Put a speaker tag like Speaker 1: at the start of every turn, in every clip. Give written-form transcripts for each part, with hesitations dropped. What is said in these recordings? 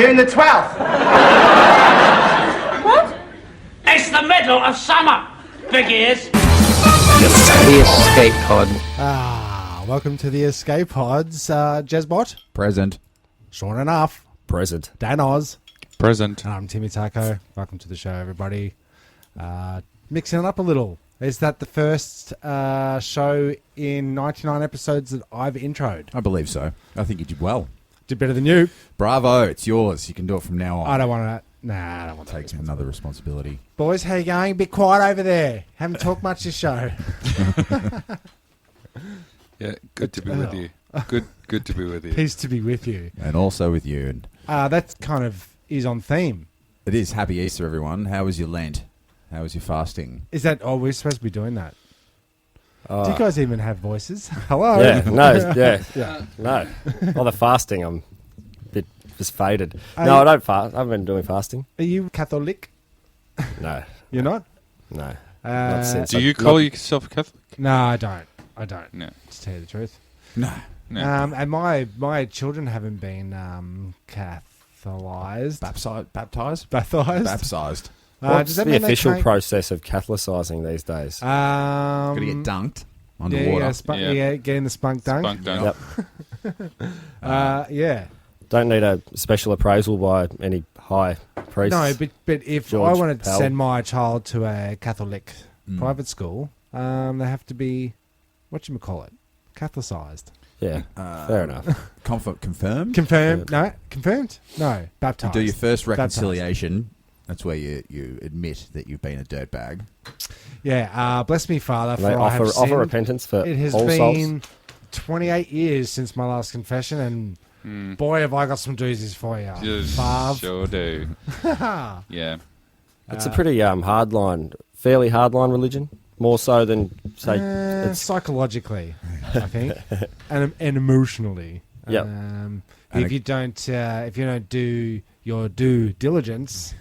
Speaker 1: June the 12th.
Speaker 2: What? It's the middle of summer, big ears.
Speaker 3: The Escape Pod.
Speaker 4: Welcome to the Escape Pods. Jezbot.
Speaker 5: Present.
Speaker 4: Sean Enough.
Speaker 6: Present.
Speaker 4: Danoz.
Speaker 5: Present.
Speaker 4: And I'm Timmy Taco. Welcome to the show, everybody. Mixing it up a little. Is that the first show in 99 episodes that I've introed?
Speaker 5: I believe so. I think you did well.
Speaker 4: Did better than you.
Speaker 5: Bravo, it's yours. You can do it from now on.
Speaker 4: I don't want to. Nah, I don't want to
Speaker 5: take another responsibility.
Speaker 4: Boys, how you going? Be quiet over there. Haven't talked much this show.
Speaker 7: Yeah, good to be with you. Good to be with you.
Speaker 4: Peace to be with you.
Speaker 5: And also with you. And
Speaker 4: that kind of is on theme.
Speaker 5: it is. Happy Easter, everyone. How was your Lent? How was your fasting?
Speaker 4: Is that... Oh, we're supposed to be doing that. Do you guys even have voices? Hello?
Speaker 6: Yeah, no. Well, the fasting, I'm a bit just faded. No, I don't fast. I haven't been doing fasting.
Speaker 4: Are you Catholic?
Speaker 6: No.
Speaker 4: You're not?
Speaker 6: No. Not since.
Speaker 7: Do you call yourself Catholic?
Speaker 4: No, I don't.
Speaker 7: No.
Speaker 4: To tell you the truth.
Speaker 5: No.
Speaker 4: And my children haven't been Catholized.
Speaker 5: Baptized?
Speaker 4: Baptized.
Speaker 6: What's
Speaker 4: does that
Speaker 6: the
Speaker 4: mean
Speaker 6: official
Speaker 4: they
Speaker 6: process of Catholicising these days?
Speaker 5: Got to get dunked underwater.
Speaker 4: Getting the spunk dunk.
Speaker 7: Spunk dunk.
Speaker 6: Yep.
Speaker 4: Yeah.
Speaker 6: Don't need a special appraisal by any high priest.
Speaker 4: No, but if
Speaker 6: George
Speaker 4: I wanted to
Speaker 6: Pell.
Speaker 4: send my child to a Catholic private school, they have to be, whatchamacallit, Catholicized.
Speaker 6: Yeah, fair enough.
Speaker 5: Confirmed?
Speaker 4: Confirmed? No. Confirmed? No. Baptized.
Speaker 5: You do your first reconciliation. That's where you admit that you've been a dirtbag.
Speaker 4: Yeah. Bless me, Father, for
Speaker 6: They
Speaker 4: I have
Speaker 6: offer
Speaker 4: sinned.
Speaker 6: repentance for
Speaker 4: It has
Speaker 6: all
Speaker 4: been
Speaker 6: souls.
Speaker 4: 28 years since my last confession, and boy, have I got some doozies for you.
Speaker 7: Just
Speaker 4: Fav.
Speaker 7: sure do. Yeah.
Speaker 6: It's a pretty fairly hardline religion, more so than say it's
Speaker 4: psychologically, I think, and emotionally.
Speaker 6: Yep.
Speaker 4: If you don't do your due diligence,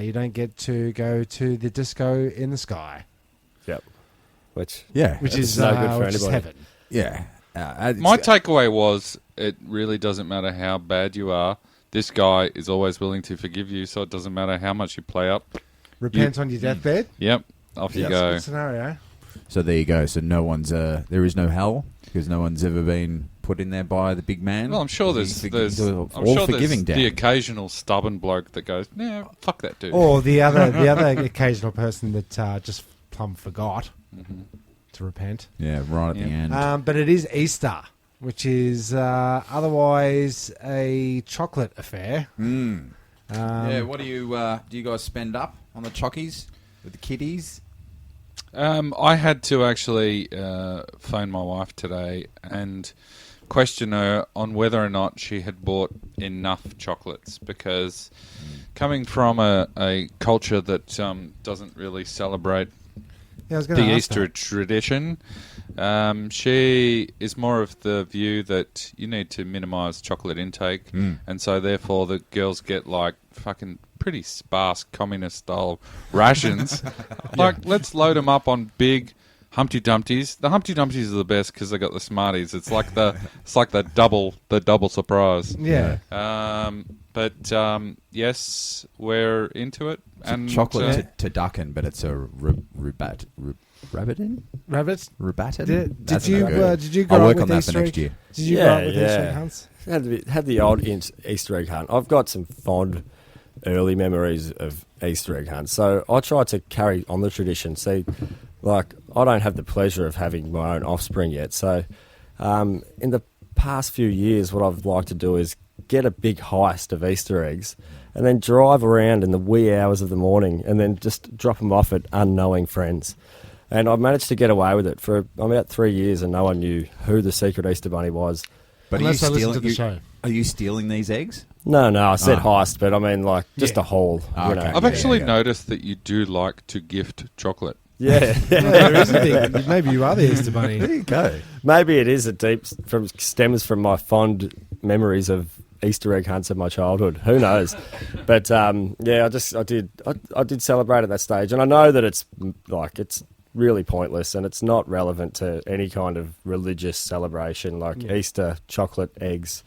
Speaker 4: you don't get to go to the disco in the sky.
Speaker 6: Yep. Which
Speaker 4: is
Speaker 6: no good for
Speaker 4: which is
Speaker 6: anybody.
Speaker 4: heaven.
Speaker 5: Yeah.
Speaker 7: My takeaway was it really doesn't matter how bad you are. This guy is always willing to forgive you, so it doesn't matter how much you play up.
Speaker 4: Repent on your deathbed.
Speaker 7: Yep. Off you
Speaker 4: That's a
Speaker 7: go.
Speaker 4: good scenario.
Speaker 5: So there you go. So no one's there is no hell because no one's ever been put in there by the big man.
Speaker 7: Well, I'm sure there's
Speaker 5: forgiving Dan.
Speaker 7: the occasional stubborn bloke that goes, "No, fuck that dude."
Speaker 4: Or the other occasional person that just plumb forgot to repent.
Speaker 5: Yeah, right at the end.
Speaker 4: But it is Easter, which is otherwise a chocolate affair.
Speaker 5: Yeah, what do you guys spend up on the chockies with the kiddies?
Speaker 7: I had to actually phone my wife today and question her on whether or not she had bought enough chocolates, because coming from a culture that doesn't really celebrate the Easter tradition, she is more of the view that you need to minimise chocolate intake, and so therefore the girls get like fucking pretty sparse communist-style rations. Let's load them up on big Humpty Dumpties. The Humpty Dumpties are the best because they got the Smarties. It's like the double surprise.
Speaker 4: Yeah.
Speaker 7: Yes, we're into it.
Speaker 5: It's
Speaker 7: and
Speaker 5: chocolate to duckin, but it's a rabbit.
Speaker 4: Did you grow
Speaker 5: I'll
Speaker 4: up
Speaker 5: work
Speaker 4: with
Speaker 5: on that
Speaker 4: Easter
Speaker 5: for next
Speaker 4: egg?
Speaker 5: year.
Speaker 4: Did you grow up with Easter egg hunts?
Speaker 6: Had the old Easter egg hunt. I've got some fond early memories of Easter egg hunts, so I try to carry on the tradition. See, like, I don't have the pleasure of having my own offspring yet, so in the past few years what I've liked to do is get a big heist of Easter eggs and then drive around in the wee hours of the morning and then just drop them off at unknowing friends. And I've managed to get away with it for about 3 years, and no one knew who the secret Easter Bunny was.
Speaker 5: But
Speaker 4: Unless I listen to the show.
Speaker 5: Are you stealing these eggs?
Speaker 6: No, I said heist, but I mean like just a haul.
Speaker 5: Oh,
Speaker 6: you know.
Speaker 5: okay.
Speaker 7: I've actually noticed that you do like to gift chocolate.
Speaker 6: Yeah.
Speaker 4: There is a thing. Maybe you are the Easter Bunny.
Speaker 5: There you go.
Speaker 6: Maybe it is stems from my fond memories of Easter egg hunts of my childhood. Who knows? But I did celebrate at that stage, and I know that it's really pointless and it's not relevant to any kind of religious celebration like Easter, chocolate, eggs.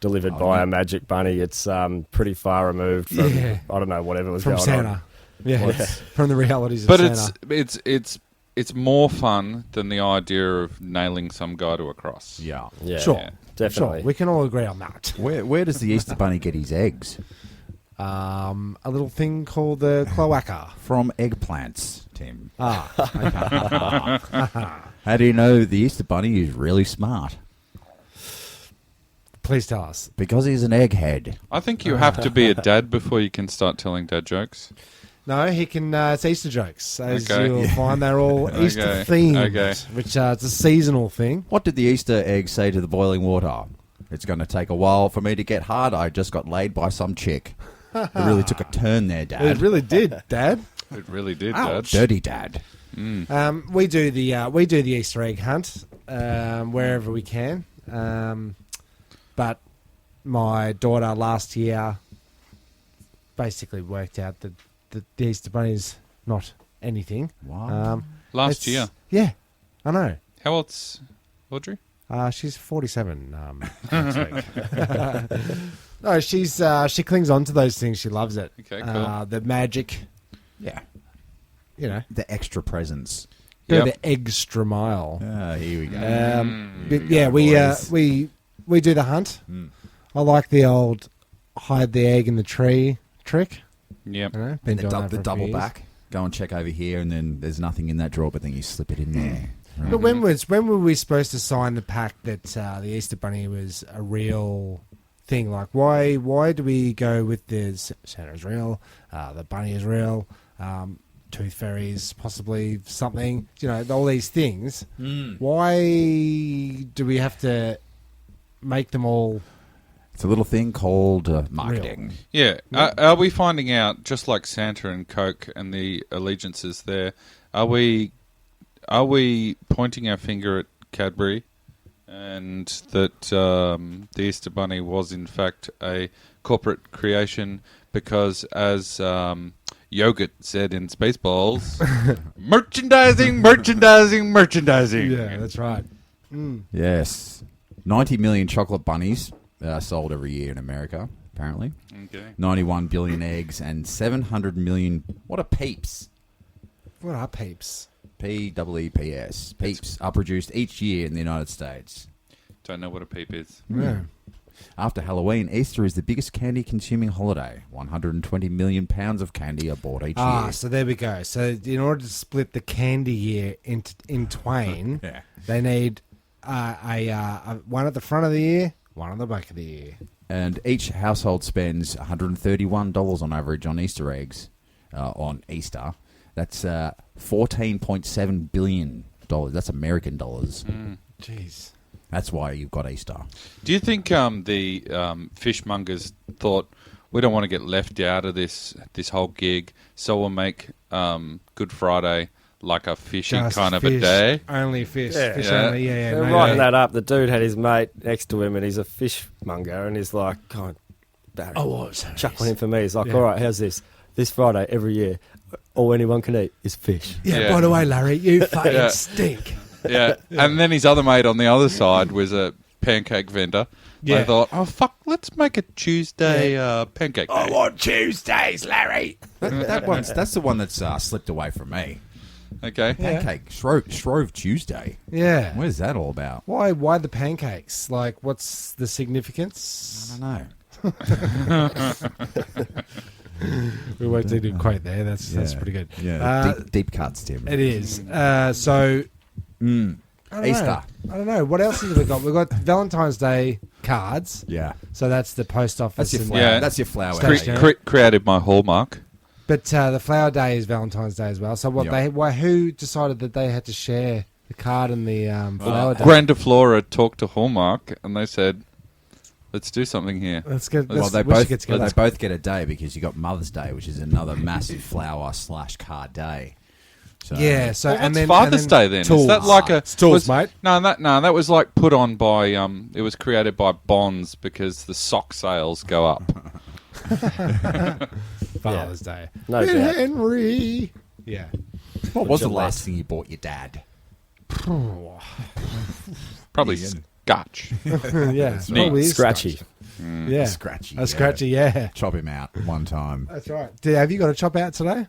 Speaker 6: delivered by a magic bunny. It's pretty far removed from I don't know whatever was
Speaker 4: from
Speaker 6: going
Speaker 4: Santa.
Speaker 6: on.
Speaker 4: Yeah, from the realities of
Speaker 7: But
Speaker 4: Santa.
Speaker 7: it's more fun than the idea of nailing some guy to a cross.
Speaker 5: Yeah.
Speaker 6: Yeah,
Speaker 4: Sure.
Speaker 6: definitely.
Speaker 4: Sure, we can all agree on that.
Speaker 5: Where does the Easter Bunny get his eggs?
Speaker 4: A little thing called the cloaca.
Speaker 5: From eggplants, Tim.
Speaker 4: Ah, okay.
Speaker 5: How do you know the Easter Bunny is really smart?
Speaker 4: Please tell us.
Speaker 5: Because he's an egghead.
Speaker 7: I think you have to be a dad before you can start telling dad jokes.
Speaker 4: No, he can. It's Easter jokes, as
Speaker 7: Okay.
Speaker 4: you'll find. They're all Easter
Speaker 7: Okay.
Speaker 4: themed,
Speaker 7: Okay.
Speaker 4: which it's a seasonal thing.
Speaker 5: What did the Easter egg say to the boiling water? It's going to take a while for me to get hard. I just got laid by some chick. It really took a turn there, Dad.
Speaker 4: It really did, Dad.
Speaker 7: It really did,
Speaker 4: Ouch.
Speaker 7: Dad.
Speaker 5: Dirty Dad.
Speaker 4: We do the Easter egg hunt wherever we can. But my daughter last year basically worked out that the Easter Bunny is not anything.
Speaker 5: Wow.
Speaker 7: Last year.
Speaker 4: Yeah, I know.
Speaker 7: How old's Audrey?
Speaker 4: She's 47 next week. No, she clings on to those things. She loves it.
Speaker 7: Okay, cool.
Speaker 4: The magic,
Speaker 5: Yeah.
Speaker 4: you know,
Speaker 5: The extra presents.
Speaker 4: go
Speaker 7: Yep.
Speaker 4: the extra mile.
Speaker 5: Here we go.
Speaker 4: But yeah, we do the hunt. I like the old hide the egg in the tree trick.
Speaker 7: Yep.
Speaker 4: You know, been doing that for
Speaker 5: The
Speaker 4: a few
Speaker 5: double
Speaker 4: years.
Speaker 5: back. Go and check over here, and then there's nothing in that drawer, but then you slip it in there.
Speaker 4: But when were we supposed to sign the pact that the Easter Bunny was a real thing? Like, why do we go with this? Santa's real, the bunny is real, tooth fairies possibly something. You know, all these things. Why do we have to make them all?
Speaker 5: It's a little thing called marketing.
Speaker 7: Yeah. Are we finding out, just like Santa and Coke and the allegiances there, are we pointing our finger at Cadbury and that the Easter Bunny was in fact a corporate creation because, as Yogurt said in Spaceballs, merchandising.
Speaker 4: Yeah, that's right.
Speaker 5: Yes. 90 million chocolate bunnies sold every year in America, apparently.
Speaker 7: Okay.
Speaker 5: 91 billion eggs and 700 million... What are peeps?
Speaker 4: What are peeps?
Speaker 5: P-E-E-P-S. Peeps are produced each year in the United States.
Speaker 7: Don't know what a peep is.
Speaker 4: Yeah.
Speaker 5: After Halloween, Easter is the biggest candy-consuming holiday. 120 million pounds of candy are bought each year.
Speaker 4: So there we go. So in order to split the candy year in twain,
Speaker 5: Yeah.
Speaker 4: they need a one at the front of the year, one at the back of the year.
Speaker 5: And each household spends $131 on average on Easter eggs on Easter. That's $14.7 billion. That's American dollars.
Speaker 4: Jeez.
Speaker 5: That's why you've got Easter.
Speaker 7: Do you think the fishmongers thought, we don't want to get left out of this whole gig, so we'll make Good Friday like a fishy
Speaker 4: Just
Speaker 7: kind of
Speaker 4: fish,
Speaker 7: a day?
Speaker 4: Only fish.
Speaker 6: Yeah.
Speaker 4: Fish
Speaker 7: Yeah.
Speaker 4: only. Yeah.
Speaker 6: They're
Speaker 4: no,
Speaker 6: writing
Speaker 4: no.
Speaker 6: that up. The dude had his mate next to him, and he's a fishmonger, and he's like, God, Barry, chuck one in for me. He's like,
Speaker 4: Yeah.
Speaker 6: all right, how's this? This Friday, every year, all anyone can eat is fish.
Speaker 4: Yeah,
Speaker 7: Yeah.
Speaker 4: by the way, Larry, you fucking
Speaker 7: Yeah.
Speaker 4: stink.
Speaker 7: Yeah. And then his other mate on the other side was a pancake vendor.
Speaker 4: Yeah.
Speaker 7: They thought, oh, fuck, let's make a Tuesday pancake day.
Speaker 5: want Tuesdays, Larry. That's the one that's slipped away from me.
Speaker 7: Okay.
Speaker 5: Pancake Shrove Tuesday.
Speaker 4: Yeah.
Speaker 5: What is that all about?
Speaker 4: Why the pancakes? Like, what's the significance?
Speaker 5: I don't know.
Speaker 4: We won't do a quote there. That's pretty good.
Speaker 5: Yeah, deep cuts, Tim.
Speaker 4: It is. So I don't
Speaker 5: Easter.
Speaker 4: know. I don't know. What else have we got? We've got Valentine's Day cards.
Speaker 5: Yeah,
Speaker 4: So that's the post office.
Speaker 5: that's your
Speaker 4: and-
Speaker 5: flower.
Speaker 7: Yeah.
Speaker 5: That's your flower.
Speaker 4: Station.
Speaker 7: Created my hallmark.
Speaker 4: But the Flower Day is Valentine's Day as well. So what
Speaker 5: Yep.
Speaker 4: who decided that they had to share the card and the Flower Day?
Speaker 7: Grandiflora talked to Hallmark and they said, let's do something here.
Speaker 4: Let's get.
Speaker 5: Well, they
Speaker 4: we should
Speaker 5: both
Speaker 4: get together.
Speaker 5: they both get a day because you got Mother's Day, which is another massive flower/card day. So,
Speaker 4: Yeah. So
Speaker 7: Well,
Speaker 4: and
Speaker 7: what's
Speaker 4: then
Speaker 7: Father's
Speaker 4: and then
Speaker 7: Day then?
Speaker 4: Tools.
Speaker 7: Is that like a
Speaker 4: It's tools,
Speaker 7: was-
Speaker 4: mate?
Speaker 7: No, that was like put on by it was created by Bonds because the sock sales go up.
Speaker 4: Father's Day.
Speaker 6: No doubt.
Speaker 4: Henry. Yeah.
Speaker 5: what was the
Speaker 6: Gillette.
Speaker 5: last thing you bought your dad?
Speaker 7: Probably Gotch.
Speaker 4: Yeah,
Speaker 7: Neat.
Speaker 4: probably is
Speaker 6: Scratchy.
Speaker 4: scotch. Yeah,
Speaker 5: Scratchy.
Speaker 4: a scratchy. Yeah,
Speaker 5: Chop him out one time.
Speaker 4: that's right. Have you got a chop out today?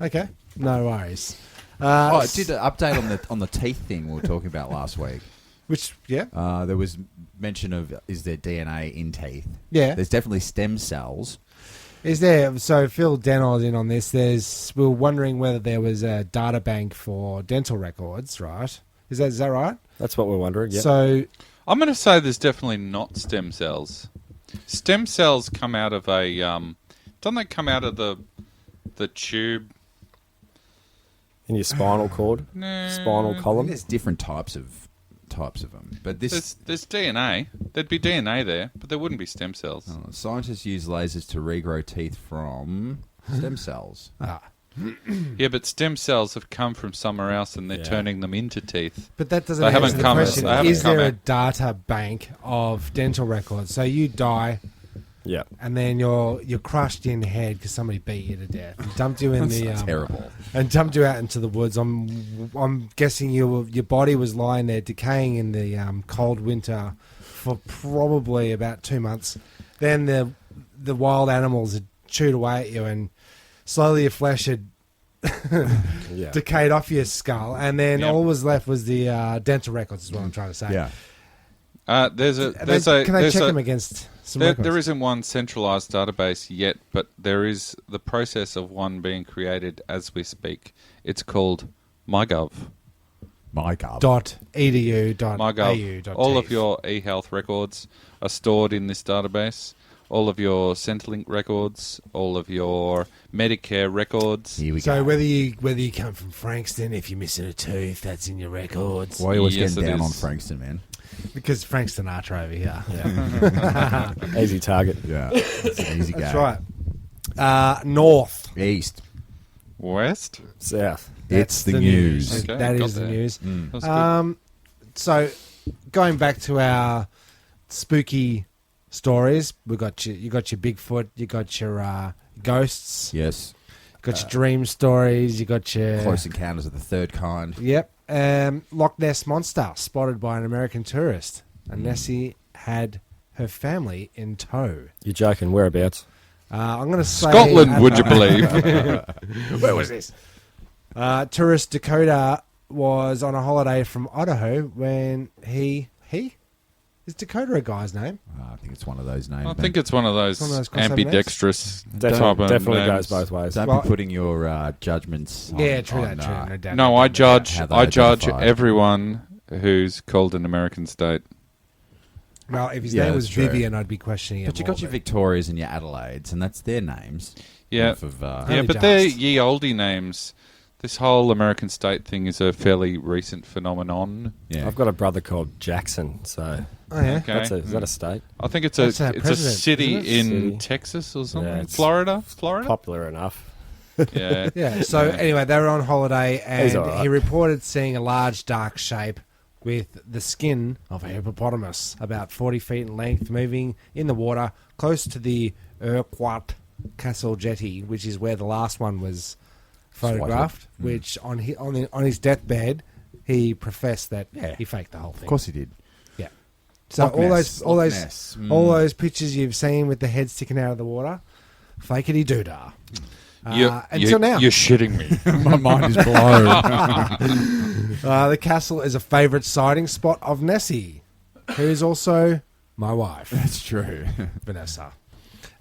Speaker 4: Okay, no worries.
Speaker 5: I did an update on the teeth thing we were talking about last week.
Speaker 4: Which, yeah,
Speaker 5: There was mention of, is there DNA in teeth?
Speaker 4: yeah.
Speaker 5: There's definitely stem cells.
Speaker 4: Is there? So Phil Danoz in on this. We were wondering whether there was a data bank for dental records, right? Is that right?
Speaker 6: That's what we're wondering. Yeah.
Speaker 4: So
Speaker 7: I'm going to say there's definitely not stem cells. Stem cells come out of a don't they come out of the tube?
Speaker 6: in your spinal cord, spinal column.
Speaker 5: There's different types of them, but this
Speaker 7: There's DNA. There'd be DNA there, but there wouldn't be stem cells.
Speaker 5: scientists use lasers to regrow teeth from stem cells.
Speaker 7: Yeah, but stem cells have come from somewhere else, and they're
Speaker 6: Yeah.
Speaker 7: turning them into teeth.
Speaker 4: But that doesn't
Speaker 7: They
Speaker 4: answer
Speaker 7: haven't
Speaker 4: the
Speaker 7: come-
Speaker 4: question.
Speaker 7: they haven't
Speaker 4: Is there
Speaker 7: come
Speaker 4: a
Speaker 7: out.
Speaker 4: data bank of dental records? So you die,
Speaker 6: Yeah.
Speaker 4: and then you're crushed in the head because somebody beat you to death and dumped you in the
Speaker 5: Terrible.
Speaker 4: and dumped you out into the woods. I'm guessing your body was lying there decaying in the cold winter for probably about 2 months. Then the wild animals had chewed away at you, and slowly your flesh had
Speaker 6: Yeah.
Speaker 4: decayed off your skull, and then
Speaker 7: Yep.
Speaker 4: all was left was the dental records. Is what I'm trying to say.
Speaker 5: Yeah.
Speaker 4: Can I check them against some records?
Speaker 7: There isn't one centralized database yet, but there is the process of one being created as we speak. It's called MyGov.
Speaker 4: .edu.au.
Speaker 7: MyGov. All of your eHealth records are stored in this database. All of your Centrelink records, all of your Medicare records.
Speaker 5: Here we
Speaker 4: So
Speaker 5: go.
Speaker 4: whether you come from Frankston, if you're missing a tooth, that's in your records.
Speaker 5: Why are you always
Speaker 7: Yes,
Speaker 5: getting
Speaker 7: it
Speaker 5: down on
Speaker 7: is.
Speaker 5: Frankston, man?
Speaker 4: Because Frank Sinatra over here.
Speaker 6: Easy target.
Speaker 5: Yeah. It's an easy
Speaker 4: That's
Speaker 5: game.
Speaker 4: right. North.
Speaker 5: East.
Speaker 7: West?
Speaker 6: South.
Speaker 5: It's the news.
Speaker 7: Okay,
Speaker 4: That
Speaker 7: got
Speaker 4: is the
Speaker 7: there.
Speaker 4: news.
Speaker 7: That's good.
Speaker 4: So going back to our spooky stories, you got your Bigfoot, you got your ghosts,
Speaker 5: Yes.
Speaker 4: you got your dream stories, you got your
Speaker 5: Close Encounters of the Third Kind.
Speaker 4: Yep. Loch Ness Monster spotted by an American tourist. And Nessie had her family in tow.
Speaker 6: You're joking. Whereabouts?
Speaker 4: I'm going to say...
Speaker 7: Scotland, would you believe?
Speaker 4: Where was this? Tourist Dakota was on a holiday from Idaho when he... Is Dakota a guy's name?
Speaker 5: I think it's one of those names.
Speaker 7: I think it's one of those
Speaker 4: One of those crossover
Speaker 7: ambidextrous type
Speaker 6: Definitely,
Speaker 7: of
Speaker 6: definitely
Speaker 7: names.
Speaker 6: goes both ways.
Speaker 5: Don't
Speaker 4: Well-
Speaker 5: be putting your judgments on,
Speaker 4: Yeah, true
Speaker 5: on,
Speaker 4: that, true. No doubt.
Speaker 7: No, I judge.
Speaker 5: how they
Speaker 7: I judge
Speaker 5: identify.
Speaker 7: everyone who's called an American state.
Speaker 4: Well, if his
Speaker 5: Yeah,
Speaker 4: name was
Speaker 5: that's true.
Speaker 4: Vivian, I'd be questioning it
Speaker 5: But you
Speaker 4: more,
Speaker 5: got your Victorias and your Adelaides, and that's their names.
Speaker 7: Yeah,
Speaker 5: Off of,
Speaker 7: yeah,
Speaker 4: Only
Speaker 7: but they're
Speaker 4: just.
Speaker 7: ye olde names. This whole American state thing is a fairly recent phenomenon.
Speaker 5: yeah.
Speaker 6: I've got a brother called Jackson, so
Speaker 4: Oh, yeah?
Speaker 7: Okay,
Speaker 6: is that a state?
Speaker 7: I think it's
Speaker 4: That's our
Speaker 7: a
Speaker 4: president,
Speaker 7: city
Speaker 4: isn't it?
Speaker 7: in
Speaker 6: City.
Speaker 7: Texas or something.
Speaker 6: Yeah, it's
Speaker 7: Florida.
Speaker 6: Popular enough.
Speaker 7: Yeah.
Speaker 4: Yeah, so anyway, they were on holiday,
Speaker 6: He's
Speaker 4: and
Speaker 6: all right.
Speaker 4: he reported seeing a large dark shape with the skin of a hippopotamus, about 40 feet in length, moving in the water close to the Urquhart Castle jetty, which is where the last one was photographed. Which on his deathbed, he professed that he faked the whole thing.
Speaker 5: Of course he did.
Speaker 4: Yeah. So
Speaker 5: Loch Ness,
Speaker 4: all
Speaker 5: Loch
Speaker 4: those
Speaker 5: Ness.
Speaker 4: all those pictures you've seen with the head sticking out of the water, fakety doodah. Until now.
Speaker 7: You're shitting me.
Speaker 5: My mind is blown.
Speaker 4: The castle is a favourite sighting spot of Nessie, who is also my wife,
Speaker 5: That's true.
Speaker 4: Vanessa.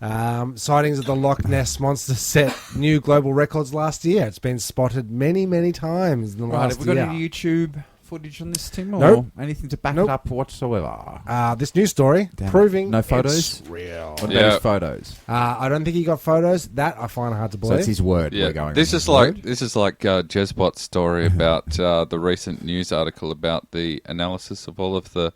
Speaker 4: Sightings of the Loch Ness Monster set new global records last year. It's been spotted many, many times in the
Speaker 5: Right,
Speaker 4: last
Speaker 5: have we got
Speaker 4: year.
Speaker 5: any YouTube footage on this, Tim? Or
Speaker 4: Nope.
Speaker 5: anything to back
Speaker 4: Nope.
Speaker 5: it up whatsoever?
Speaker 4: This new story
Speaker 5: Damn it.
Speaker 4: proving
Speaker 5: No photos?
Speaker 4: it's real.
Speaker 5: What about
Speaker 7: Yeah.
Speaker 5: his photos?
Speaker 4: I don't think he got photos. That I find hard to
Speaker 5: So
Speaker 4: believe.
Speaker 5: that's his word.
Speaker 7: Yeah,
Speaker 5: We're going
Speaker 7: this
Speaker 5: on
Speaker 7: is
Speaker 5: his
Speaker 7: like
Speaker 5: word.
Speaker 7: Jezbot's story about the recent news article about the analysis of all of the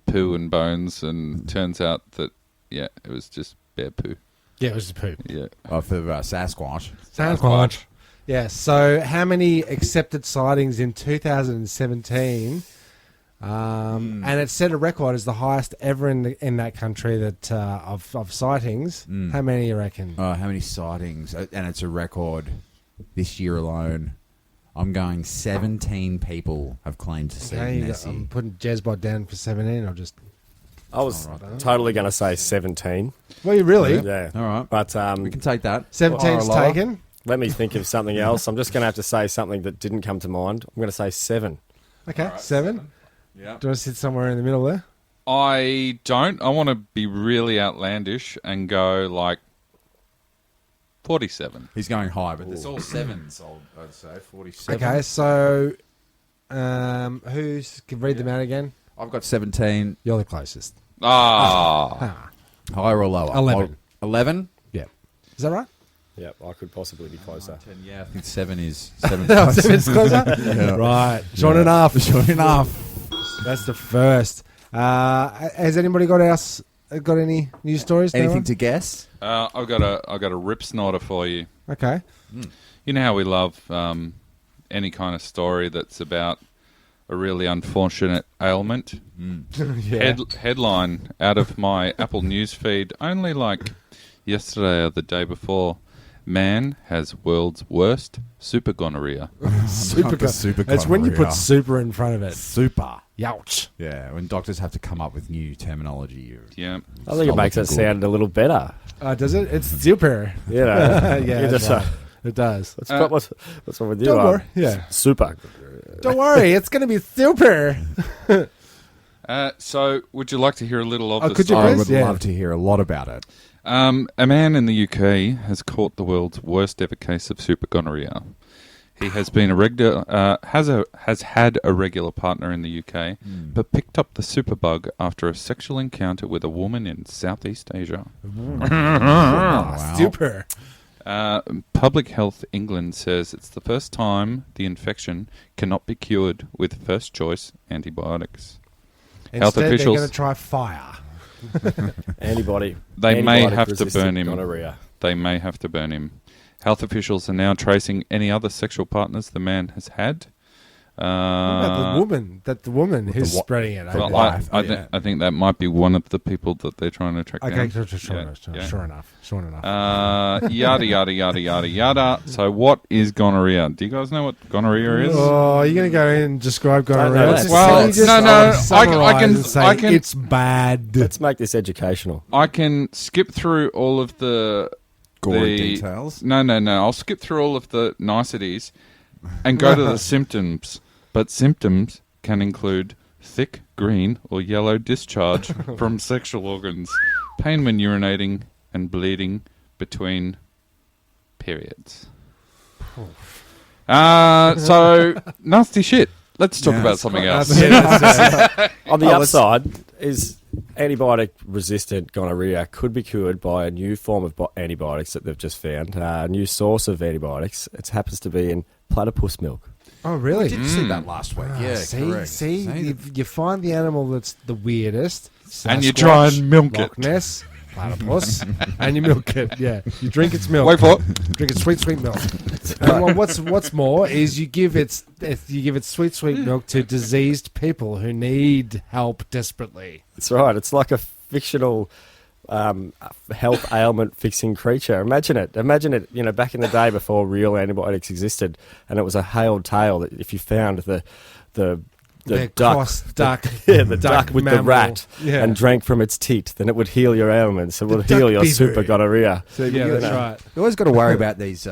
Speaker 7: poo and bones, and turns out that it was just bear poo.
Speaker 4: Yeah, it was a poop.
Speaker 7: Yeah,
Speaker 5: Oh, for Sasquatch.
Speaker 4: Sasquatch. Yeah, so how many accepted sightings in 2017? And it set a record as the highest ever in that country that of sightings. How many you reckon?
Speaker 5: How many sightings? And it's a record this year alone. I'm going 17 people have claimed to see Nessie.
Speaker 4: I'm putting Jezbot down for 17. I'll just...
Speaker 6: I was totally going to say 17.
Speaker 4: Well, you really?
Speaker 6: Yeah.
Speaker 5: All right.
Speaker 6: But
Speaker 5: We can take that.
Speaker 4: 17's
Speaker 5: Lower.
Speaker 4: taken.
Speaker 6: let me think of something else. I'm just going to have to say something that didn't come to mind. I'm going to say 7.
Speaker 4: Okay,
Speaker 7: All right,
Speaker 4: 7.
Speaker 7: Yeah.
Speaker 4: Do you want to sit somewhere in the middle there?
Speaker 7: I don't. I want to be really outlandish and go like 47.
Speaker 5: He's going high, but there's all 7s, I'd say. 47.
Speaker 4: Okay, so who's can read them out again?
Speaker 5: I've got 17.
Speaker 4: You're the closest.
Speaker 7: Ah.
Speaker 5: Higher or lower?
Speaker 4: 11.
Speaker 5: 11?
Speaker 4: Yeah. Is that right?
Speaker 6: Yep, I could possibly be closer.
Speaker 5: 10, yeah, I think 7 is 7.
Speaker 4: No, 7's closer?
Speaker 5: Yeah.
Speaker 4: Right. Short enough.
Speaker 5: Short enough.
Speaker 4: That's the first. Has anybody got any news stories?
Speaker 5: Anything to guess?
Speaker 7: I've got a rip snorter for you.
Speaker 4: Okay.
Speaker 7: You know how we love any kind of story that's about a really unfortunate ailment.
Speaker 4: Yeah.
Speaker 7: Headline out of my Apple News feed only like yesterday or the day before. Man has world's worst super gonorrhea.
Speaker 4: Super.
Speaker 5: the super
Speaker 4: It's when you
Speaker 5: gonorrhea.
Speaker 4: put super in front of it.
Speaker 5: Super.
Speaker 4: Youch.
Speaker 5: Yeah, when doctors have to come up with new terminology.
Speaker 7: Yeah.
Speaker 6: I think it makes it sound a little better.
Speaker 4: Does it? It's super.
Speaker 6: You know,
Speaker 4: Yeah,
Speaker 6: you
Speaker 4: that's
Speaker 6: just,
Speaker 4: right. It does.
Speaker 6: what's wrong with you?
Speaker 4: Don't worry. Yeah.
Speaker 6: Super.
Speaker 4: Don't worry. It's going to be super.
Speaker 7: So, would you like to hear a little of
Speaker 4: Oh,
Speaker 7: the
Speaker 4: could you
Speaker 7: story?
Speaker 5: I
Speaker 4: please?
Speaker 5: would
Speaker 4: Yeah.
Speaker 5: love to hear a lot about it.
Speaker 7: A man in the UK has caught the world's worst ever case of super gonorrhea. He has been a regular, has had a regular partner in the UK, but picked up the superbug after a sexual encounter with a woman in Southeast Asia.
Speaker 5: Wow.
Speaker 4: Super.
Speaker 7: Public Health England says it's the first time the infection cannot be cured with first choice antibiotics. Health
Speaker 4: Instead,
Speaker 7: officials-
Speaker 4: they're going to try fire.
Speaker 6: Antibody.
Speaker 7: They may have to
Speaker 6: antibiotic-resistant
Speaker 7: burn him.
Speaker 6: Gonorrhea.
Speaker 7: They may have to burn him. Health officials are now tracing any other sexual partners the man has had.
Speaker 4: What about the woman who's spreading it?
Speaker 7: Well,
Speaker 5: wife,
Speaker 7: I think that might be one of the people that they're trying to track
Speaker 4: Okay,
Speaker 7: down.
Speaker 4: sure enough.
Speaker 7: Yada, yada, yada, yada, yada. So what is gonorrhea? Do you guys know what gonorrhea is?
Speaker 4: Oh, you're going to go in and describe
Speaker 6: Don't know
Speaker 4: gonorrhea?
Speaker 6: that.
Speaker 7: Well,
Speaker 4: Just
Speaker 7: no,
Speaker 4: summarize
Speaker 7: I can-
Speaker 4: and say
Speaker 7: I can-
Speaker 4: it's bad.
Speaker 6: Let's make this educational.
Speaker 7: I can skip through all of the...
Speaker 5: Gory
Speaker 7: the-
Speaker 5: details.
Speaker 7: No. I'll skip through all of the niceties and go to the symptoms. But symptoms can include thick green or yellow discharge from sexual organs, pain when urinating, and bleeding between periods. So, nasty shit. Let's talk about something else.
Speaker 6: On the upside, is antibiotic-resistant gonorrhea could be cured by a new form of antibiotics that they've just found, a new source of antibiotics. It happens to be in platypus milk.
Speaker 4: Oh, really?
Speaker 5: Did see that last week? Yeah, correct.
Speaker 4: See, you find the animal that's the weirdest,
Speaker 7: And you try and milk
Speaker 4: Loch
Speaker 7: it.
Speaker 4: Ness, platypus, and you milk it. Yeah, you drink its milk.
Speaker 7: Wait for it.
Speaker 4: Drink its sweet milk. And what's more is you give it sweet milk to diseased people who need help desperately.
Speaker 6: That's right. It's like a fictional health ailment fixing creature. Imagine it. You know, back in the day before real antibiotics existed, and it was a hailed tale that if you found the duck,
Speaker 4: cross duck,
Speaker 6: yeah, the duck with the
Speaker 4: mammal,
Speaker 6: rat,
Speaker 4: yeah.
Speaker 6: and drank from its teat, then it would heal your ailments. It would
Speaker 4: duck
Speaker 6: heal your
Speaker 4: beaver.
Speaker 6: super gonorrhea.
Speaker 5: So
Speaker 4: Yeah,
Speaker 5: you,
Speaker 4: that's right.
Speaker 5: You always got to worry about these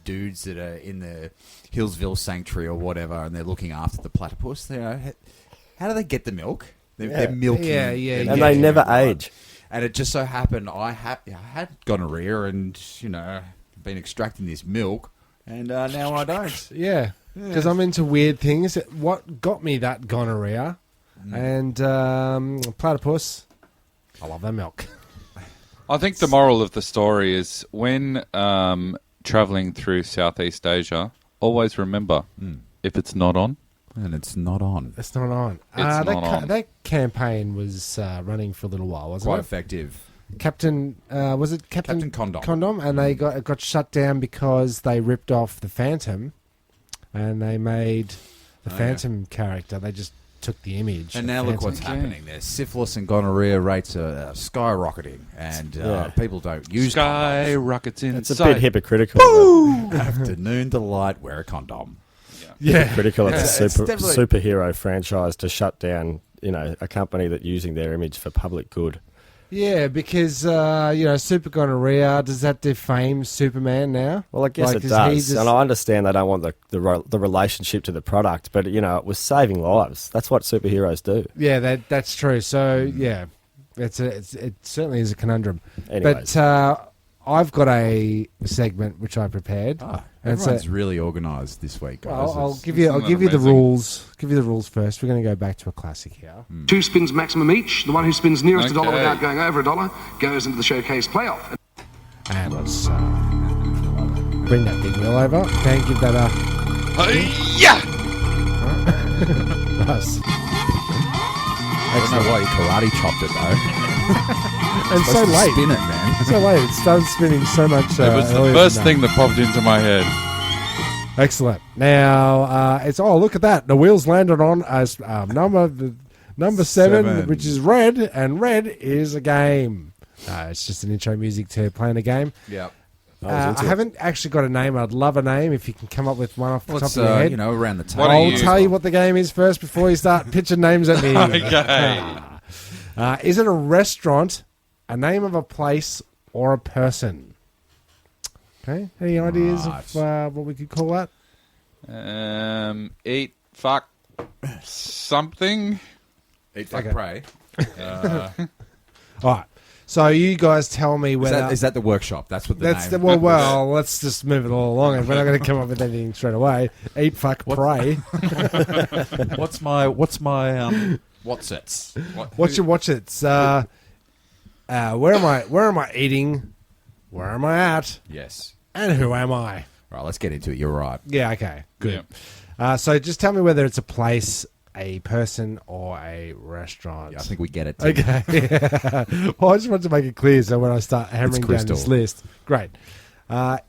Speaker 5: dudes that are in the Hillsville Sanctuary or whatever, and they're looking after the platypus. How do they get the milk? They're milking.
Speaker 4: Yeah,
Speaker 6: And they never age.
Speaker 5: And it just so happened I had gonorrhea and, been extracting this milk, and now I don't.
Speaker 4: Yeah, because I'm into weird things. What got me that gonorrhea and platypus? I love their milk.
Speaker 7: I think the moral of the story is when travelling through Southeast Asia, always remember, if it's not on,
Speaker 5: And it's not on.
Speaker 4: It's not on.
Speaker 7: It's not on.
Speaker 4: That campaign was running for a little while, wasn't
Speaker 5: Quite
Speaker 4: it?
Speaker 5: effective.
Speaker 4: Captain, was it Captain
Speaker 5: Condom.
Speaker 4: Condom, and they got shut down because they ripped off the Phantom, and they made the Phantom character. They just took the image.
Speaker 5: And
Speaker 4: of
Speaker 5: now look
Speaker 4: Phantom.
Speaker 5: what's happening there. Syphilis and gonorrhea rates are skyrocketing, and people don't use
Speaker 7: sky rockets inside.
Speaker 6: It's a bit hypocritical.
Speaker 5: Afternoon delight, wear a condom.
Speaker 7: Yeah.
Speaker 4: Yeah.
Speaker 6: critical. It's a
Speaker 5: It's definitely-
Speaker 6: superhero franchise to shut down, a company that's using their image for public good.
Speaker 4: Yeah, because super gonorrhea, does that defame Superman now?
Speaker 6: Well, I guess
Speaker 4: Like,
Speaker 6: it
Speaker 4: is
Speaker 6: does,
Speaker 4: he just-
Speaker 6: and I understand they don't want the relationship to the product, but it was saving lives. That's what superheroes do.
Speaker 4: Yeah, that's true. So yeah, it certainly is a conundrum.
Speaker 6: Anyways.
Speaker 4: But I've got a segment which I prepared. And so-
Speaker 5: Everyone's really organised this week, guys.
Speaker 4: Well, I'll
Speaker 5: It's-
Speaker 4: give you the
Speaker 7: amazing?
Speaker 4: rules. Give you the rules first. We're going to go back to a classic here.
Speaker 1: 2 spins maximum each. The one who spins nearest a dollar
Speaker 7: Okay.
Speaker 1: without going over a dollar goes into the showcase playoff.
Speaker 4: And let's bring that big wheel over. Okay, give that a
Speaker 7: Yeah.
Speaker 4: nice.
Speaker 5: I don't know why you karate chopped it though.
Speaker 4: And so
Speaker 5: Supposed to
Speaker 4: late.
Speaker 5: spin it, man.
Speaker 4: So late. It started spinning so much.
Speaker 7: It was the
Speaker 4: earlier
Speaker 7: first
Speaker 4: than
Speaker 7: thing that popped into my head.
Speaker 4: Excellent. Now it's look at that. The wheels landed on as number seven, which is red, and red is a game. It's just an intro music to playing a game.
Speaker 5: Yeah.
Speaker 4: I haven't actually got a name. I'd love a name if you can come up with one off the
Speaker 5: Let's,
Speaker 4: top of your head.
Speaker 5: around the table.
Speaker 7: Why don't
Speaker 4: I'll
Speaker 7: you-
Speaker 4: tell you what the game is first before you start pitching names at me.
Speaker 7: Okay.
Speaker 4: Is it a restaurant, a name of a place, or a person? Okay. Any ideas of what we could call that?
Speaker 7: Eat, fuck, something.
Speaker 5: Eat, fuck,
Speaker 4: Okay.
Speaker 5: pray.
Speaker 4: All right. So you guys tell me whether
Speaker 5: Is that the workshop? That's what the
Speaker 4: that's
Speaker 5: name.
Speaker 4: well. Let's just move it all along. If we're not going to come up with anything straight away, eat, fuck, pray.
Speaker 5: What's my what's it?
Speaker 4: What's your watch it? Where am I? Where am I eating? Where am I at?
Speaker 5: Yes.
Speaker 4: And who am I?
Speaker 5: Right, let's get into it. You're right.
Speaker 4: Yeah. Okay. Good.
Speaker 7: Yeah.
Speaker 4: So just tell me whether it's a place, a person, or a restaurant.
Speaker 5: Yeah, I think we get it. Tim.
Speaker 4: Okay. Well, I just want to make it clear so when I start hammering down
Speaker 5: crystal.
Speaker 4: this list, great. And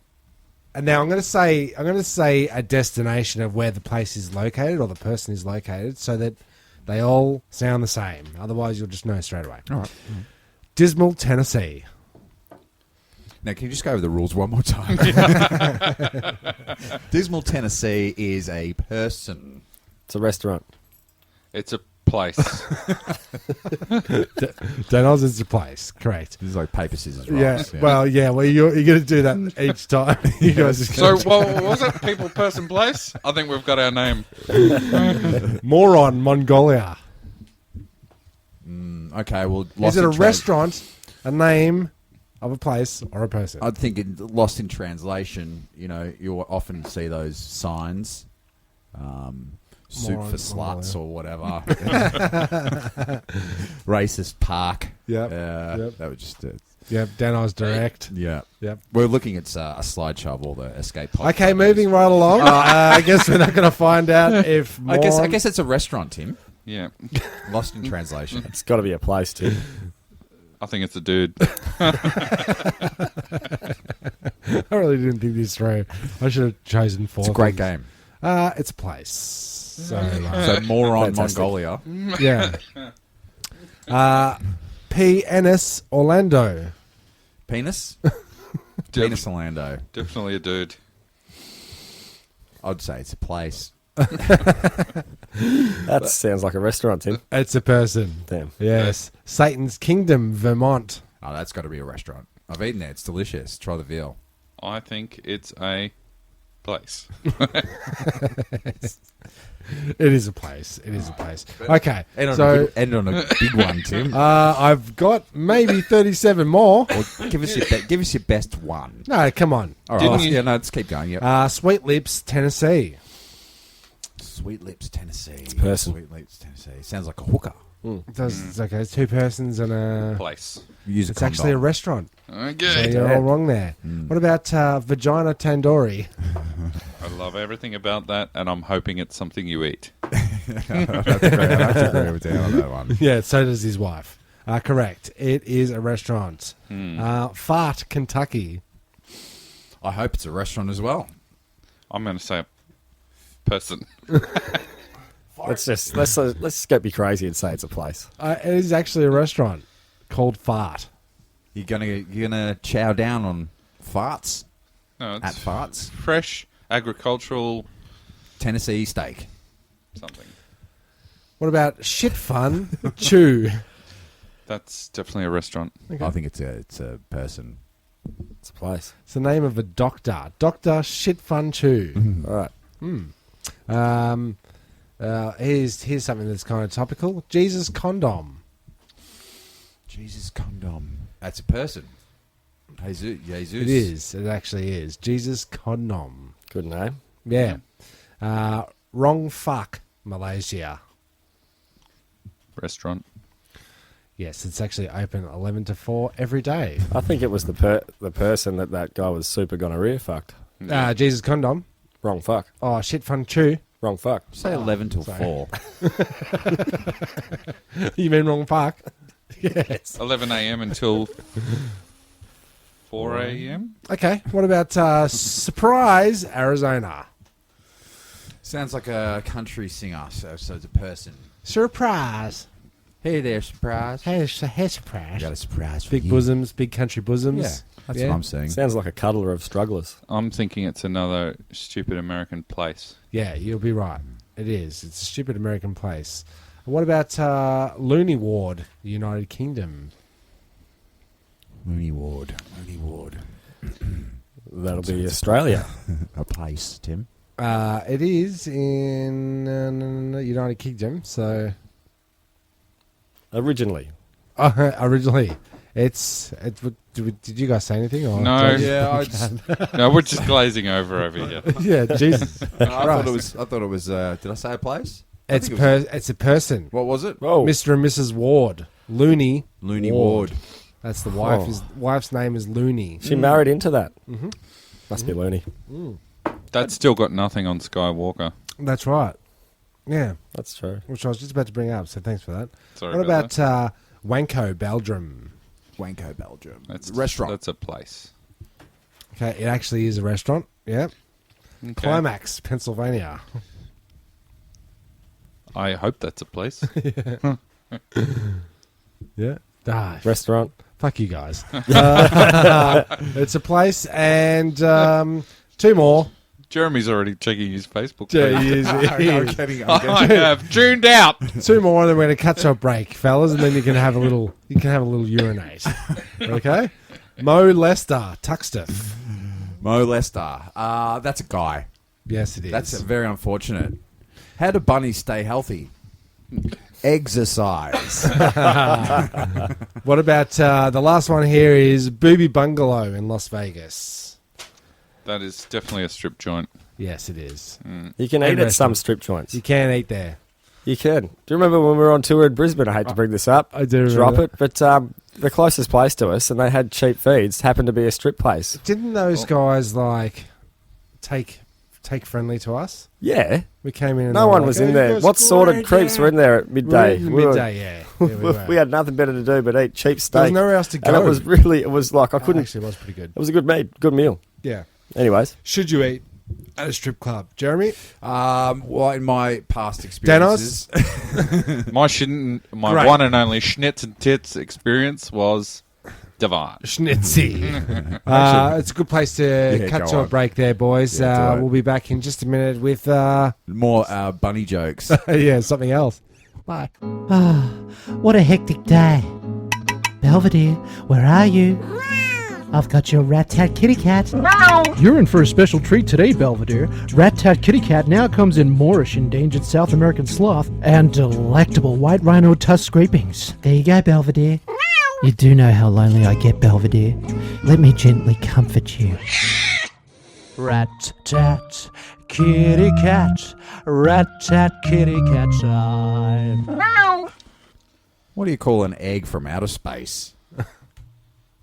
Speaker 4: now I'm going to say a destination of where the place is located or the person is located, so that they all sound the same. Otherwise, you'll just know straight away.
Speaker 5: All right.
Speaker 4: Dismal, Tennessee.
Speaker 5: Now, can you just go over the rules one more time? Dismal, Tennessee is a person.
Speaker 6: It's a restaurant.
Speaker 7: It's a place.
Speaker 4: Danoz is the place. Correct.
Speaker 5: This is like paper, scissors,
Speaker 4: Yeah.
Speaker 5: rocks.
Speaker 4: Well, yeah. Well, you're going to do that each time. You guys are
Speaker 7: So,
Speaker 4: gonna
Speaker 7: what was it? People, person, place? I think we've got our name.
Speaker 4: Moron, Mongolia.
Speaker 5: Okay, well,
Speaker 4: Is it a restaurant, a name of a place, or a person?
Speaker 5: I think lost in translation, you'll often see those signs, soup
Speaker 4: Moron,
Speaker 5: for sluts
Speaker 4: Mongolia.
Speaker 5: or whatever. Racist park.
Speaker 4: Yep.
Speaker 5: That was just
Speaker 4: Yep. Danoz direct.
Speaker 5: yeah.
Speaker 4: Yep.
Speaker 5: We're looking at a slideshow of all the escape pods.
Speaker 4: Okay, moving right along. I guess we're not going to find out if
Speaker 5: I
Speaker 4: moron-
Speaker 5: guess it's a restaurant, Tim.
Speaker 7: Yeah.
Speaker 5: Lost in translation.
Speaker 6: It's got to be a place, too.
Speaker 7: I think it's a dude.
Speaker 4: I really didn't think this through. I should have chosen four.
Speaker 5: It's a great
Speaker 4: things.
Speaker 5: game.
Speaker 4: It's a place. So,
Speaker 5: So moron
Speaker 6: Fantastic.
Speaker 5: Mongolia.
Speaker 4: yeah. P.N.S. Orlando.
Speaker 5: Penis? Penis Orlando.
Speaker 7: Definitely a dude.
Speaker 5: I'd say it's a place.
Speaker 6: That sounds like a restaurant, Tim.
Speaker 4: It's a person.
Speaker 6: Damn.
Speaker 4: Yes. Satan's Kingdom, Vermont.
Speaker 5: Oh, that's got to be a restaurant. I've eaten there. It's delicious. Try the veal.
Speaker 7: I think it's a place.
Speaker 4: It is a place. It is a place. Okay.
Speaker 5: End on,
Speaker 4: So
Speaker 5: end on a big one, Tim.
Speaker 4: I've got maybe 37 more.
Speaker 5: Or give us your best one.
Speaker 4: No, come on.
Speaker 5: All right.
Speaker 7: Didn't you-
Speaker 5: Yeah, no, let's keep going. Yep.
Speaker 4: Sweet Lips, Tennessee.
Speaker 5: Sweet Lips, Tennessee.
Speaker 6: person.
Speaker 5: Sweet Lips, Tennessee. Sounds like a hooker.
Speaker 4: It's okay. It's two persons and a.
Speaker 7: Place.
Speaker 5: Use a
Speaker 4: It's actually a
Speaker 5: condom.
Speaker 4: restaurant. So
Speaker 7: Okay.
Speaker 4: you're all wrong there. What about Vagina Tandoori?
Speaker 7: I love everything about that, and I'm hoping it's something you eat.
Speaker 5: I have to agree with Dan on that one.
Speaker 4: Yeah, so does his wife. Correct. It is a restaurant. Fart, Kentucky.
Speaker 5: I hope it's a restaurant as well.
Speaker 7: I'm going to say person.
Speaker 6: Let's get be crazy and say it's a place.
Speaker 4: It is actually a restaurant called Fart.
Speaker 5: You're gonna chow down on farts
Speaker 7: No,
Speaker 5: at
Speaker 7: it's
Speaker 5: farts.
Speaker 7: fresh, agricultural
Speaker 5: Tennessee steak.
Speaker 7: Something.
Speaker 4: What about Shit Fun Chew?
Speaker 7: That's definitely a restaurant.
Speaker 4: Okay.
Speaker 5: I think it's a person.
Speaker 6: It's a place.
Speaker 4: It's the name of a doctor. Dr. Shit Fun Chew.
Speaker 6: All right.
Speaker 4: Here's something that's kind of topical. Jesus Condom.
Speaker 5: Jesus condom. That's a person. Jesus.
Speaker 4: It is. It actually is. Jesus Condom.
Speaker 6: Good name.
Speaker 4: Yeah. Wrong fuck, Malaysia.
Speaker 7: Restaurant.
Speaker 4: Yes, it's actually open 11 to 4 every day.
Speaker 6: I think it was the person that guy was super gonorrhea fucked.
Speaker 4: Jesus Condom.
Speaker 6: Wrong fuck.
Speaker 4: Oh, Shit Fun Chew.
Speaker 6: Wrong fuck.
Speaker 5: Say 11 till 4.
Speaker 4: You mean wrong fuck? Yes.
Speaker 7: 11 a.m. until 4 a.m.
Speaker 4: Okay, what about Surprise, Arizona?
Speaker 5: Sounds like a country singer, so it's a person.
Speaker 4: Surprise.
Speaker 5: Hey there, surprise.
Speaker 4: Hey, surprise.
Speaker 5: Got a surprise for
Speaker 4: Big
Speaker 5: you.
Speaker 4: bosoms, big country bosoms.
Speaker 5: Yeah, that's what I'm saying.
Speaker 6: Sounds like a cuddler of strugglers.
Speaker 7: I'm thinking it's another stupid American place.
Speaker 4: Yeah, you'll be right. It is. It's a stupid American place. What about Looney Ward, United Kingdom?
Speaker 5: Looney Ward.
Speaker 6: That'll be Australia.
Speaker 5: A place, Tim.
Speaker 4: It is in United Kingdom, so...
Speaker 6: Originally.
Speaker 4: Originally. Did you guys say anything? Or
Speaker 7: No.
Speaker 5: Yeah,
Speaker 7: No, we're just glazing over here.
Speaker 4: Yeah, Jesus.
Speaker 5: I thought it was. Did I say a place?
Speaker 4: It's a person.
Speaker 5: What was it?
Speaker 6: Whoa.
Speaker 4: Mr. and Mrs. Ward. Looney
Speaker 5: Ward.
Speaker 4: That's the wife.
Speaker 6: Oh.
Speaker 4: Wife's name is Looney.
Speaker 6: She married into that. Mm-hmm. Must be loony.
Speaker 7: That's still got nothing on Skywalker.
Speaker 4: That's right. Yeah,
Speaker 6: That's true.
Speaker 4: which I was just about to bring up, so thanks for that.
Speaker 7: Sorry
Speaker 4: What
Speaker 7: about
Speaker 4: about Wanko, Belgium?
Speaker 5: Wanko, Belgium.
Speaker 7: That's
Speaker 5: Restaurant.
Speaker 7: That's a place.
Speaker 4: Okay, it actually is a restaurant. Yeah.
Speaker 7: Okay.
Speaker 4: Climax, Pennsylvania.
Speaker 7: I hope that's a place.
Speaker 4: Yeah. Ah,
Speaker 6: Restaurant.
Speaker 4: fuck you guys. It's a place, and 2 more.
Speaker 7: Jeremy's already checking his Facebook.
Speaker 4: Yeah,
Speaker 7: page.
Speaker 4: he is.
Speaker 7: I have tuned out.
Speaker 4: 2 more, and then we're going to cut to a break, fellas, and then you can have a little urinate. Okay? Mo Lester, Tuxtiff.
Speaker 5: Mo Lester. That's a guy.
Speaker 4: Yes, it is.
Speaker 5: That's very unfortunate. How do bunnies stay healthy? Exercise.
Speaker 4: What about the last one here is Booby Bungalow in Las Vegas.
Speaker 7: That is definitely a strip joint.
Speaker 4: Yes, it is.
Speaker 6: You can eat at some strip joints.
Speaker 4: You can eat there.
Speaker 6: You can. Do you remember when we were on tour in Brisbane? I hate to bring this up.
Speaker 4: I do remember
Speaker 6: Drop
Speaker 4: that.
Speaker 6: it. But the closest place to us, and they had cheap feeds, happened to be a strip place.
Speaker 4: Didn't those guys take friendly to us?
Speaker 6: Yeah.
Speaker 4: We came in and
Speaker 6: No
Speaker 4: they were
Speaker 6: one
Speaker 4: like,
Speaker 6: was
Speaker 4: "Hey,
Speaker 6: in
Speaker 4: you
Speaker 6: there.
Speaker 4: guys
Speaker 6: What
Speaker 4: are
Speaker 6: sort of
Speaker 4: great,
Speaker 6: creeps
Speaker 4: yeah."
Speaker 6: were in there at midday?
Speaker 4: We were in midday, yeah.
Speaker 6: We had nothing better to do but eat cheap steak.
Speaker 4: There was nowhere else to go.
Speaker 6: And it was like I couldn't.
Speaker 4: Actually, it was pretty good.
Speaker 6: It was a good meal.
Speaker 4: Yeah.
Speaker 6: Anyways,
Speaker 4: Should you eat at a strip club, Jeremy?
Speaker 5: Well, in my past experiences,
Speaker 7: My
Speaker 4: Great.
Speaker 7: one and only schnitz and tits experience was divine.
Speaker 4: Schnitzy. It's a good place to
Speaker 5: Yeah,
Speaker 4: cut
Speaker 5: go
Speaker 4: to a
Speaker 5: on.
Speaker 4: break there, boys.
Speaker 5: Yeah, do it.
Speaker 4: We'll be back in just a minute with
Speaker 5: more bunny jokes.
Speaker 4: something else. Bye.
Speaker 8: What a hectic day. Belvedere, where are you? I've got your rat-tat kitty cat.
Speaker 9: You're in for a special treat today, Belvedere. Rat-tat kitty cat now comes in Moorish endangered South American sloth and delectable white rhino tusk scrapings.
Speaker 8: There you go, Belvedere. You do know how lonely I get, Belvedere. Let me gently comfort you.
Speaker 9: Rat-tat kitty cat. Rat-tat kitty cat time.
Speaker 5: What do you call an egg from outer space?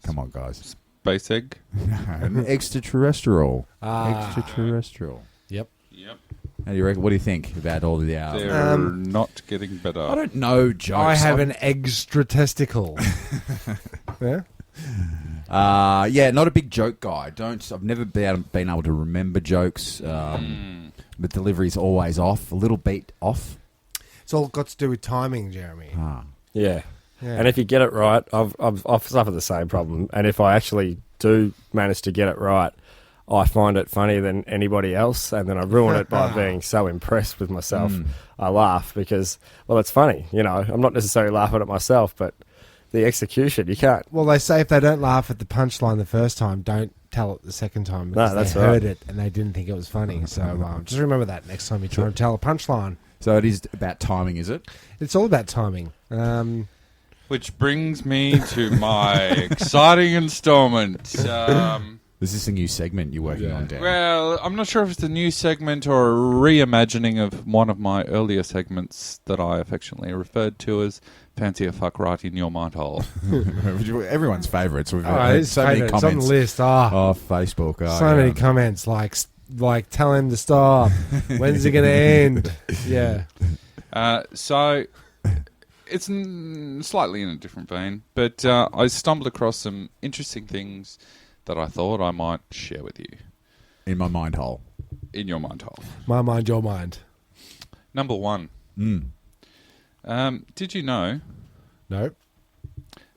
Speaker 5: Come on, guys.
Speaker 7: Space egg.
Speaker 5: An extraterrestrial. Extraterrestrial.
Speaker 4: Yep.
Speaker 7: Yep.
Speaker 5: How do you reckon? What do you think about all the
Speaker 7: They're not getting better.
Speaker 5: I don't know jokes.
Speaker 4: I have an extra testicle. Yeah.
Speaker 5: Yeah, not a big joke guy. I've never been able to remember jokes. The delivery's always off, a little beat off.
Speaker 4: It's all got to do with timing, Jeremy.
Speaker 6: yeah.
Speaker 4: Yeah.
Speaker 6: And if you get it right, I've suffered the same problem. And if I actually do manage to get it right, I find it funnier than anybody else, and then I ruin it by being so impressed with myself. I laugh because, well, it's funny. You know, I'm not necessarily laughing at myself, but the execution, you can't.
Speaker 4: Well, they say if they don't laugh at the punchline the first time, don't tell it the second time because
Speaker 6: that's
Speaker 4: they heard
Speaker 6: right.
Speaker 4: it and they didn't think it was funny. So just remember that next time you try and tell a punchline.
Speaker 5: So it is about timing, is it?
Speaker 4: It's all about timing.
Speaker 7: Which brings me to my exciting installment.
Speaker 5: Is this a new segment you're working on, Dan?
Speaker 7: Well, I'm not sure if it's a new segment or a reimagining of one of my earlier segments that I affectionately referred to as Fancy a Fuck Right in Your Mind Hole.
Speaker 5: Everyone's favourites. We've
Speaker 4: Oh,
Speaker 5: had
Speaker 4: it's
Speaker 5: so many
Speaker 4: favourite. It's
Speaker 5: comments.
Speaker 4: on the list.
Speaker 5: Oh, Facebook. Oh,
Speaker 4: so many comments like tell him to stop. When's it going to end? Yeah.
Speaker 7: So it's slightly in a different vein, but I stumbled across some interesting things that I thought I might share with you.
Speaker 5: In my mind hole.
Speaker 7: In your mind hole.
Speaker 4: My mind, your mind.
Speaker 7: Number one. Did you know
Speaker 4: Nope.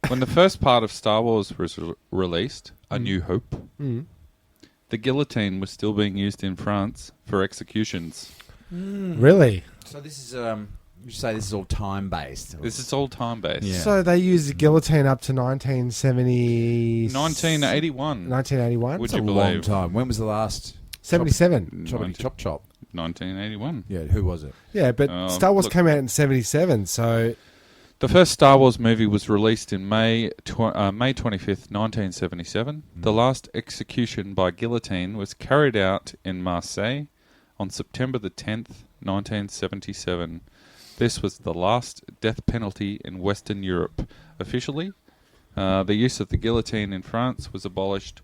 Speaker 7: when the first part of Star Wars was released, A New Hope, the guillotine was still being used in France for executions?
Speaker 4: Really?
Speaker 5: So this is, you say this is all time-based?
Speaker 7: This is all time-based.
Speaker 5: Yeah.
Speaker 4: So they used the guillotine up to 1970...
Speaker 7: 1981.
Speaker 4: 1981?
Speaker 7: Would
Speaker 5: It's
Speaker 7: you
Speaker 5: a long
Speaker 7: believe?
Speaker 5: time. When was the last
Speaker 4: 77.
Speaker 5: chop?
Speaker 7: 1981.
Speaker 5: Yeah, who was it?
Speaker 4: Yeah, but Star Wars came out in 77, so...
Speaker 7: The first Star Wars movie was released in May 25th, 1977. The last execution by guillotine was carried out in Marseille on September the 10th, 1977. This was the last death penalty in Western Europe. Officially, the use of the guillotine in France was abolished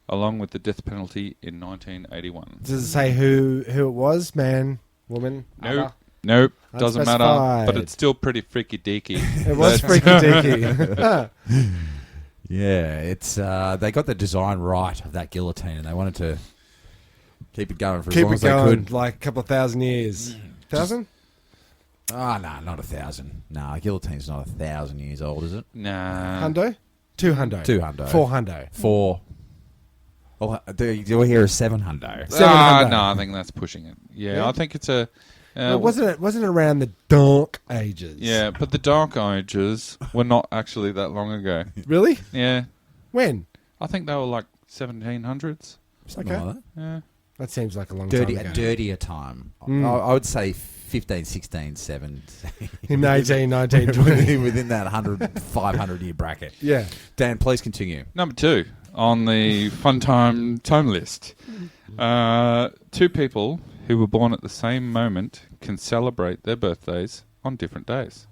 Speaker 7: along with the death penalty in 1981.
Speaker 4: Does it say who it was? Man, woman?
Speaker 7: Nope. Nope. Doesn't matter.
Speaker 4: Unspecified.
Speaker 7: But it's still pretty freaky deaky.
Speaker 4: It was freaky deaky.
Speaker 5: Yeah, it's they got the design right of that guillotine, and they wanted to keep it going for as
Speaker 4: Keep
Speaker 5: long
Speaker 4: it
Speaker 5: as they
Speaker 4: going,
Speaker 5: could.
Speaker 4: like a couple of thousand years. 1,000?
Speaker 5: Ah, no, not 1,000. No, a guillotine's not 1,000 years old, is it?
Speaker 7: Nah.
Speaker 4: Hundo? 200.
Speaker 5: 200.
Speaker 4: 400.
Speaker 5: 4. Oh, do you hear a 700?
Speaker 4: 700.
Speaker 7: No, I think that's pushing it. Yeah,
Speaker 4: Yeah?
Speaker 7: I think it's a...
Speaker 4: Well, wasn't it around the Dark Ages?
Speaker 7: Yeah, but the Dark Ages were not actually that long ago.
Speaker 4: Really?
Speaker 7: Yeah.
Speaker 4: When?
Speaker 7: I think they were like 1700s.
Speaker 5: Something
Speaker 4: Okay.
Speaker 5: like that.
Speaker 7: Yeah.
Speaker 4: That seems like a long
Speaker 5: A
Speaker 4: time ago.
Speaker 5: dirtier time. I would say 15, 16, 17.
Speaker 4: In 18, 19, 20.
Speaker 5: Within that 100, 500 year bracket.
Speaker 4: Yeah.
Speaker 5: Dan, please continue.
Speaker 7: Number 2 on the fun time list. 2 people who were born at the same moment can celebrate their birthdays on different days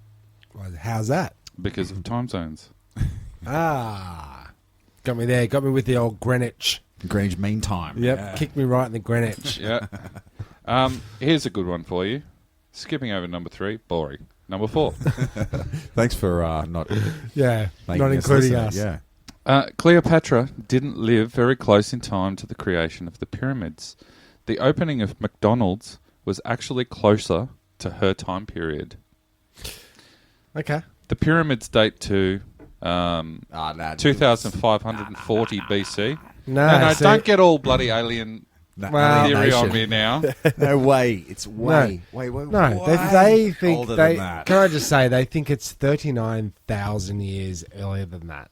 Speaker 4: Well, how's that?
Speaker 7: because of time zones.
Speaker 4: Ah. Got me there. Got me with the old Greenwich.
Speaker 5: Greenwich Mean Time.
Speaker 4: Yep. Kicked me right in the Greenwich.
Speaker 7: Yeah. Here's a good one for you. Skipping over number 3, boring. Number 4.
Speaker 5: Thanks for not
Speaker 4: Yeah.
Speaker 5: making
Speaker 4: Not
Speaker 5: us
Speaker 4: including
Speaker 5: listen.
Speaker 4: us.
Speaker 5: Yeah.
Speaker 7: Cleopatra didn't live very close in time to the creation of the pyramids. The opening of McDonald's was actually closer to her time period.
Speaker 4: Okay.
Speaker 7: The pyramids date to 2540 BC. No,
Speaker 4: see-
Speaker 7: don't get all bloody alien
Speaker 4: Well,
Speaker 7: theory on
Speaker 5: nation.
Speaker 7: me now.
Speaker 5: No way. It's way.
Speaker 4: No, they think
Speaker 5: older
Speaker 4: they.
Speaker 5: than that.
Speaker 4: Can I just say they think it's 39,000 years earlier than that.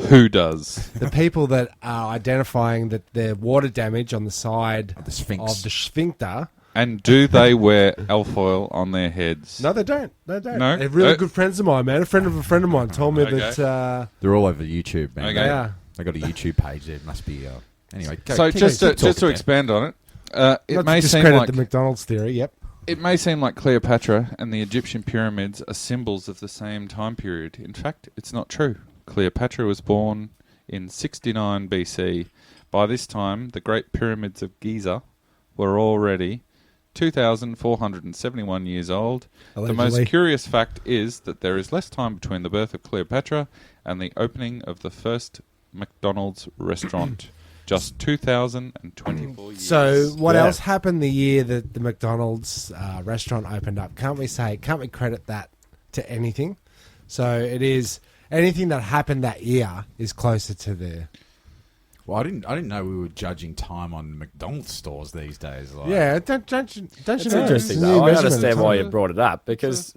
Speaker 7: Who does?
Speaker 4: The people that are identifying that there's water damage on the side
Speaker 5: The Sphinx.
Speaker 4: of the sphincter.
Speaker 7: And do they wear alfoil on their heads?
Speaker 4: No, they don't. They don't.
Speaker 7: No?
Speaker 4: They're really good friends of mine, man. A friend of mine told me
Speaker 7: Okay.
Speaker 4: that.
Speaker 5: They're all over YouTube, man.
Speaker 7: Okay.
Speaker 4: They are.
Speaker 5: They got a YouTube page. There must be. Anyway,
Speaker 7: So just to expand on it, it
Speaker 4: Not
Speaker 7: may
Speaker 4: to
Speaker 7: seem
Speaker 4: discredit
Speaker 7: like
Speaker 4: the McDonald's theory. Yep.
Speaker 7: it may seem like Cleopatra and the Egyptian pyramids are symbols of the same time period. In fact, it's not true. Cleopatra was born in 69 BC. By this time, the Great Pyramids of Giza were already 2,471 years old. The most
Speaker 4: Allegedly.
Speaker 7: curious fact is that there is less time between the birth of Cleopatra and the opening of the first McDonald's restaurant. Just 2,024 years.
Speaker 4: So what
Speaker 5: Yeah.
Speaker 4: else happened the year that the McDonald's restaurant opened up? Can't we credit that to anything? So it is anything that happened that year is closer to the
Speaker 5: Well, I didn't know we were judging time on McDonald's stores these days. Like,
Speaker 4: Yeah, don't you
Speaker 6: It's
Speaker 4: know?
Speaker 6: interesting,
Speaker 4: It's a
Speaker 6: though.
Speaker 4: new
Speaker 6: I
Speaker 4: measurement
Speaker 6: understand
Speaker 4: of
Speaker 6: why
Speaker 4: time.
Speaker 6: you brought it up, because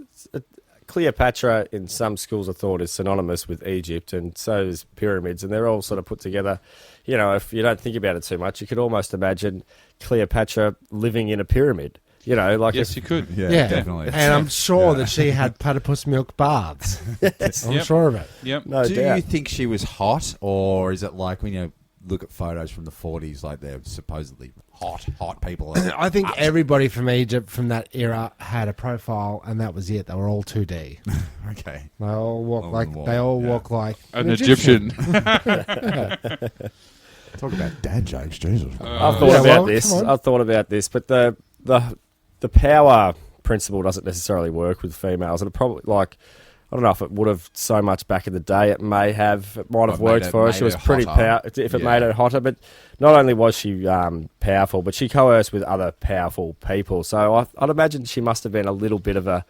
Speaker 6: Cleopatra in some schools of thought is synonymous with Egypt, and so is pyramids, and they're all sort of put together. You know, if you don't think about it too much, you could almost imagine Cleopatra living in a pyramid. You know, like
Speaker 7: Yes, you could.
Speaker 4: Yeah,
Speaker 5: definitely.
Speaker 4: And I'm sure that she had platypus milk baths. I'm
Speaker 7: Yep.
Speaker 4: sure of it.
Speaker 7: Yep.
Speaker 6: no
Speaker 5: Do
Speaker 6: doubt.
Speaker 5: you think she was hot, or is it like when you look at photos from the 40s, like they're supposedly hot people?
Speaker 4: I think everybody from Egypt from that era had a profile, and that was it. They were all 2D.
Speaker 5: Okay.
Speaker 4: They all walk
Speaker 5: On
Speaker 4: like
Speaker 5: the wall,
Speaker 4: they all
Speaker 5: yeah.
Speaker 4: walk like
Speaker 7: An Egyptian.
Speaker 5: Talk about dad jokes, Jesus.
Speaker 6: I've thought
Speaker 4: Yeah,
Speaker 6: about
Speaker 4: well,
Speaker 6: this.
Speaker 4: come on.
Speaker 6: I've thought about this, but the power principle doesn't necessarily work with females. It'll probably I don't know if it would have so much back in the day. It might have worked for her. She was pretty
Speaker 5: hotter.
Speaker 6: if it made her hotter. But not only was she powerful, but she coerced with other powerful people. So I'd imagine she must have been a little bit of a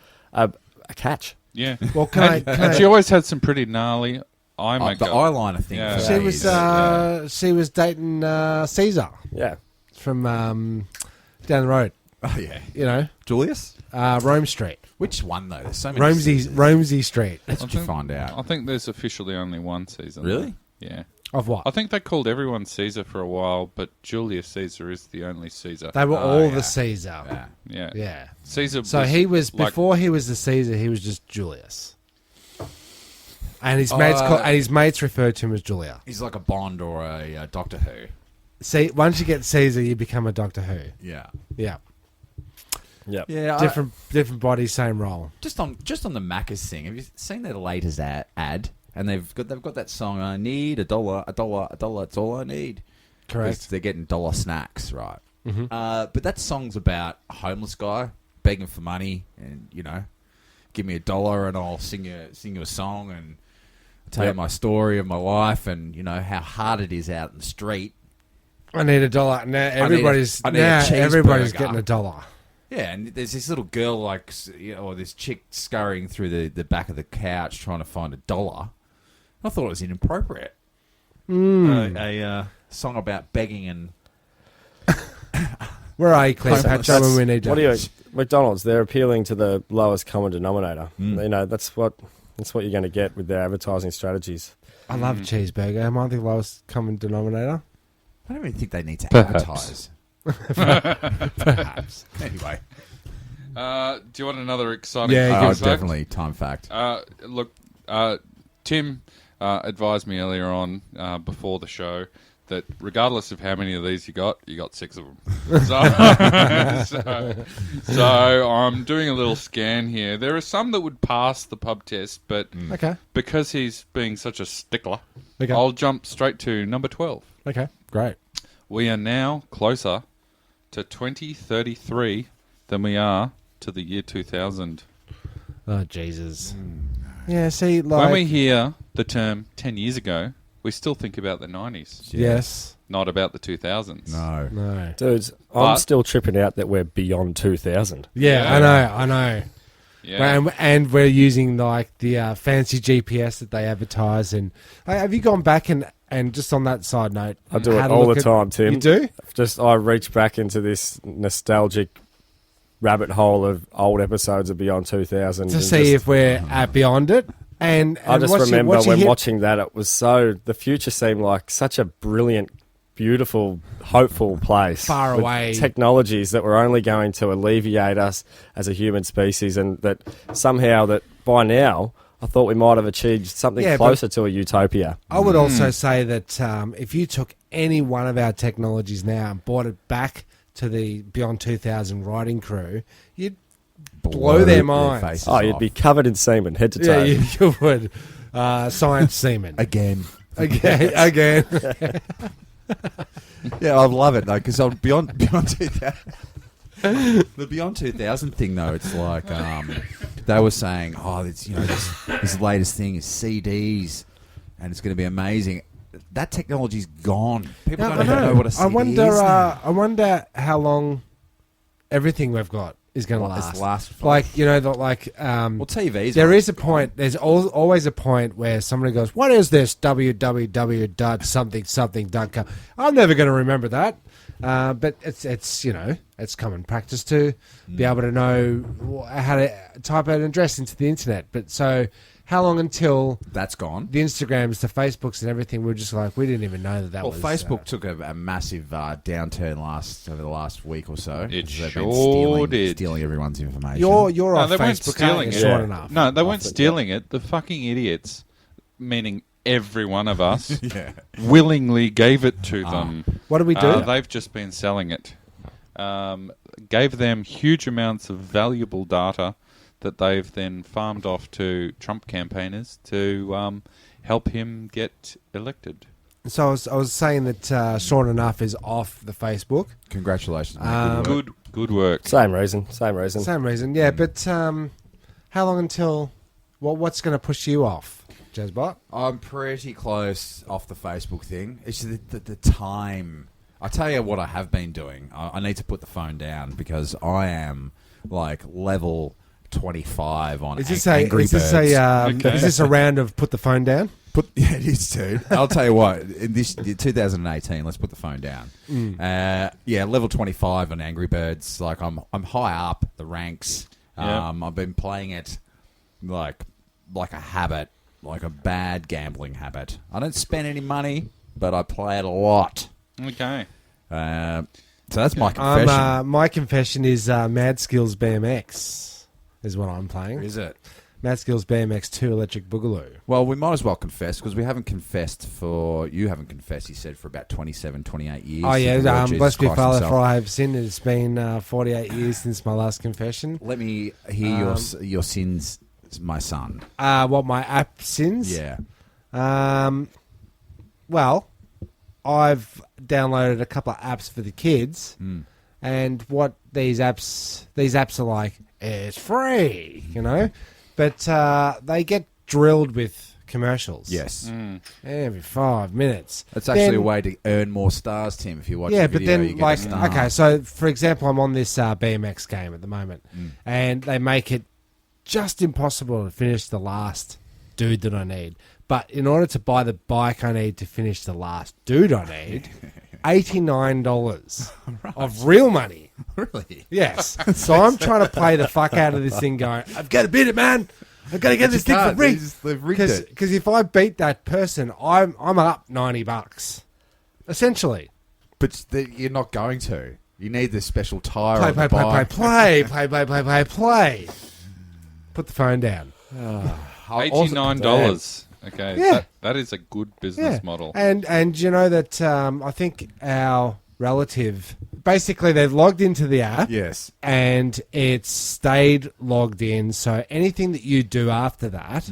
Speaker 6: catch.
Speaker 7: Yeah.
Speaker 4: Well, can
Speaker 7: And she always had some pretty gnarly eye
Speaker 5: The
Speaker 7: makeup.
Speaker 5: eyeliner thing.
Speaker 7: Yeah.
Speaker 5: for
Speaker 4: She
Speaker 5: days.
Speaker 4: was she was dating Caesar
Speaker 6: Yeah.
Speaker 4: from down the road.
Speaker 5: Oh, yeah.
Speaker 4: You know,
Speaker 5: Julius?
Speaker 4: Rome Street,
Speaker 5: Which one, though? There's so many.
Speaker 4: Romsey Street.
Speaker 5: That's what you find out.
Speaker 7: I think there's officially only one Caesar.
Speaker 5: Really?
Speaker 7: Yeah.
Speaker 4: Of what?
Speaker 7: I think they called everyone Caesar for a while, but Julius Caesar is the only Caesar.
Speaker 4: They were all
Speaker 5: yeah.
Speaker 4: the Caesar.
Speaker 5: Yeah.
Speaker 7: Yeah.
Speaker 4: Yeah.
Speaker 7: Caesar.
Speaker 4: So he was
Speaker 7: like,
Speaker 4: before he was the Caesar. He was just Julius, and his mates referred to him as Julia.
Speaker 5: He's like a Bond or a Doctor Who.
Speaker 4: See, once you get Caesar, you become a Doctor Who.
Speaker 5: Yeah.
Speaker 4: Yeah,
Speaker 6: Yep.
Speaker 5: Yeah.
Speaker 4: different body, same role.
Speaker 5: Just on the Macca's thing. Have you seen their latest ad? And they've got that song. I need $1, $1. That's all I need.
Speaker 4: Correct.
Speaker 5: 'Cause they're getting dollar snacks, right?
Speaker 4: Mm-hmm.
Speaker 5: But that song's about a homeless guy begging for money, and give me $1 and I'll sing you a song and tell you my story of my life and how hard it is out in the street.
Speaker 4: I need $1. Now everybody's
Speaker 5: I need a
Speaker 4: everybody's
Speaker 5: cheeseburger.
Speaker 4: getting $1.
Speaker 5: Yeah, and there's this little girl or this chick scurrying through the back of the couch trying to find $1. I thought it was inappropriate. A song about begging and
Speaker 4: Where are you, Cleopatra, when we need you?
Speaker 6: What do you McDonald's? They're appealing to the lowest common denominator. That's what you're going to get with their advertising strategies.
Speaker 4: I love cheeseburger. Am I the lowest common denominator?
Speaker 5: I don't even think they need to
Speaker 7: Perhaps.
Speaker 5: advertise.
Speaker 4: Perhaps.
Speaker 5: Anyway.
Speaker 7: Do you want another exciting?
Speaker 4: Yeah,
Speaker 7: time
Speaker 4: give
Speaker 5: Oh,
Speaker 4: us
Speaker 7: fact?
Speaker 5: definitely. Time fact.
Speaker 7: Look, Tim advised me earlier on before the show that regardless of how many of these you got 6 of them. So I'm doing a little scan here. There are some that would pass the pub test, but
Speaker 4: Okay.
Speaker 7: because he's being such a stickler,
Speaker 4: Okay.
Speaker 7: I'll jump straight to number 12.
Speaker 4: Okay. Great.
Speaker 7: We are now closer to 2033 than we are to the year 2000.
Speaker 4: Oh Jesus. Yeah. See, like
Speaker 7: When we hear the term 10 years ago, we still think about the 90s,
Speaker 4: yes.
Speaker 7: not about the 2000s.
Speaker 5: No.
Speaker 4: No.
Speaker 6: Dudes, I'm
Speaker 7: But-
Speaker 6: still tripping out that we're beyond 2000.
Speaker 4: Yeah,
Speaker 7: Yeah.
Speaker 4: I know.
Speaker 7: Yeah.
Speaker 4: And we're using like the fancy GPS that they advertise. And have you gone back and just on that side note,
Speaker 6: I do
Speaker 4: had
Speaker 6: it
Speaker 4: a
Speaker 6: all
Speaker 4: look
Speaker 6: the time, Tim.
Speaker 4: You do?
Speaker 6: I reach back into this nostalgic rabbit hole of old episodes of Beyond 2000
Speaker 4: To
Speaker 6: and
Speaker 4: see if we're beyond it. And
Speaker 6: I just
Speaker 4: once you-
Speaker 6: remember
Speaker 4: once you
Speaker 6: when
Speaker 4: hit-
Speaker 6: watching that, it was the future seemed like such a brilliant, beautiful, hopeful place.
Speaker 4: Far
Speaker 6: with
Speaker 4: away.
Speaker 6: technologies that were only going to alleviate us as a human species, and that somehow that by now I thought we might have achieved something
Speaker 4: Yeah, but-
Speaker 6: closer to a utopia.
Speaker 4: I would also say that if you took any one of our technologies now and brought it back to the Beyond 2000 writing crew, you'd blow their minds.
Speaker 5: faces
Speaker 6: Oh, you'd
Speaker 5: off.
Speaker 6: be covered in semen, head to toe.
Speaker 4: Yeah, you would. Science semen.
Speaker 5: Again.
Speaker 4: Again.
Speaker 5: Yeah, I love it though, because beyond 2000, the Beyond 2000 thing though, it's like they were saying, this latest thing is CDs, and it's going to be amazing. That technology's gone. People
Speaker 4: No,
Speaker 5: don't even know what a CD
Speaker 4: I wonder.
Speaker 5: is now.
Speaker 4: I wonder how long everything we've got is going to
Speaker 5: Well, it's
Speaker 4: last.
Speaker 5: the last-
Speaker 4: Like, you know,
Speaker 5: Well, TV's
Speaker 4: there
Speaker 5: right.
Speaker 4: is a point. There's always a point where somebody goes, "What is this www.something.com?" I'm never going to remember that. But it's you know, it's common practice to be able to know how to type an address into the internet. But so, how long until
Speaker 5: That's gone.
Speaker 4: the Instagrams, the Facebooks, and everything? We're just like, we didn't even know that
Speaker 5: Well,
Speaker 4: was
Speaker 5: Facebook took a massive downturn over the last week or so.
Speaker 7: It
Speaker 5: because they've
Speaker 7: sure
Speaker 5: been
Speaker 7: did.
Speaker 5: stealing everyone's information.
Speaker 4: You're
Speaker 7: No,
Speaker 4: on
Speaker 7: they weren't
Speaker 4: Facebook,
Speaker 7: stealing
Speaker 4: aren't you,
Speaker 7: it.
Speaker 4: Short
Speaker 6: Yeah.
Speaker 4: enough.
Speaker 7: No, they weren't
Speaker 6: think,
Speaker 7: stealing it. The fucking idiots, meaning every one of us,
Speaker 5: yeah.
Speaker 7: willingly gave it to them.
Speaker 4: What do we do?
Speaker 7: They've just been selling it. Gave them huge amounts of valuable data that they've then farmed off to Trump campaigners to help him get elected.
Speaker 4: So I was saying that Short Enough is off the Facebook.
Speaker 5: Congratulations, mate. Good work.
Speaker 7: Good work.
Speaker 6: Same reason.
Speaker 4: Same reason, yeah. But how long until? What's going to push you off, Jezbot?
Speaker 5: I'm pretty close off the Facebook thing. It's the time. I tell you what I have been doing. I need to put the phone down because I am like level 25 on Angry Birds.
Speaker 4: Is this a round of put the phone down?
Speaker 5: Yeah, it is, dude. I'll tell you what. In 2018, let's put the phone down. Yeah, level 25 on Angry Birds. Like I'm high up the ranks.
Speaker 7: Yeah.
Speaker 5: I've been playing it like a habit, like a bad gambling habit. I don't spend any money, but I play it a lot.
Speaker 7: Okay.
Speaker 5: So that's my confession.
Speaker 4: My confession is Mad Skills BMX is what I'm playing.
Speaker 5: Is it?
Speaker 4: Mad Skills BMX 2 Electric Boogaloo.
Speaker 5: Well, we might as well confess because we haven't confessed you haven't confessed, he said, for about 27, 28 years.
Speaker 4: Oh, yeah.
Speaker 5: since the Lord Jesus
Speaker 4: Blessed be
Speaker 5: Christ
Speaker 4: Father,
Speaker 5: himself.
Speaker 4: for I have sinned. It's been 48 years since my last confession.
Speaker 5: Let me hear your sins, my son.
Speaker 4: What, my app sins?
Speaker 5: Yeah.
Speaker 4: Well, I've downloaded a couple of apps for the kids, and what these apps are like, it's free, you know, but they get drilled with commercials.
Speaker 5: Yes.
Speaker 4: Every 5 minutes.
Speaker 5: That's actually
Speaker 4: Then-
Speaker 5: a way to earn more stars, Tim, if you watch
Speaker 4: Yeah,
Speaker 5: the
Speaker 4: but
Speaker 5: video. you
Speaker 4: then,
Speaker 5: get a
Speaker 4: like,
Speaker 5: star.
Speaker 4: okay, so for example, I'm on this BMX game at the moment, and they make it just impossible to finish the last dude that I need. But in order to buy the bike I need to finish the last dude I need, $89 of real money.
Speaker 5: Really?
Speaker 4: Yes. So I'm trying to play the fuck out of this thing going, I've got to beat it, man. I've got to get this thing for free.
Speaker 5: They've rigged it.
Speaker 4: Because if I beat that person, I'm up $90. Essentially.
Speaker 5: But you're not going to. You need this special tire on the
Speaker 4: Play.
Speaker 5: bike.
Speaker 4: Play. Put the phone down.
Speaker 7: $89. Okay,
Speaker 4: Yeah.
Speaker 7: that is a good business model.
Speaker 4: And you know that I think our relative, basically they've logged into the app.
Speaker 5: Yes.
Speaker 4: And it's stayed logged in. So anything that you do after that,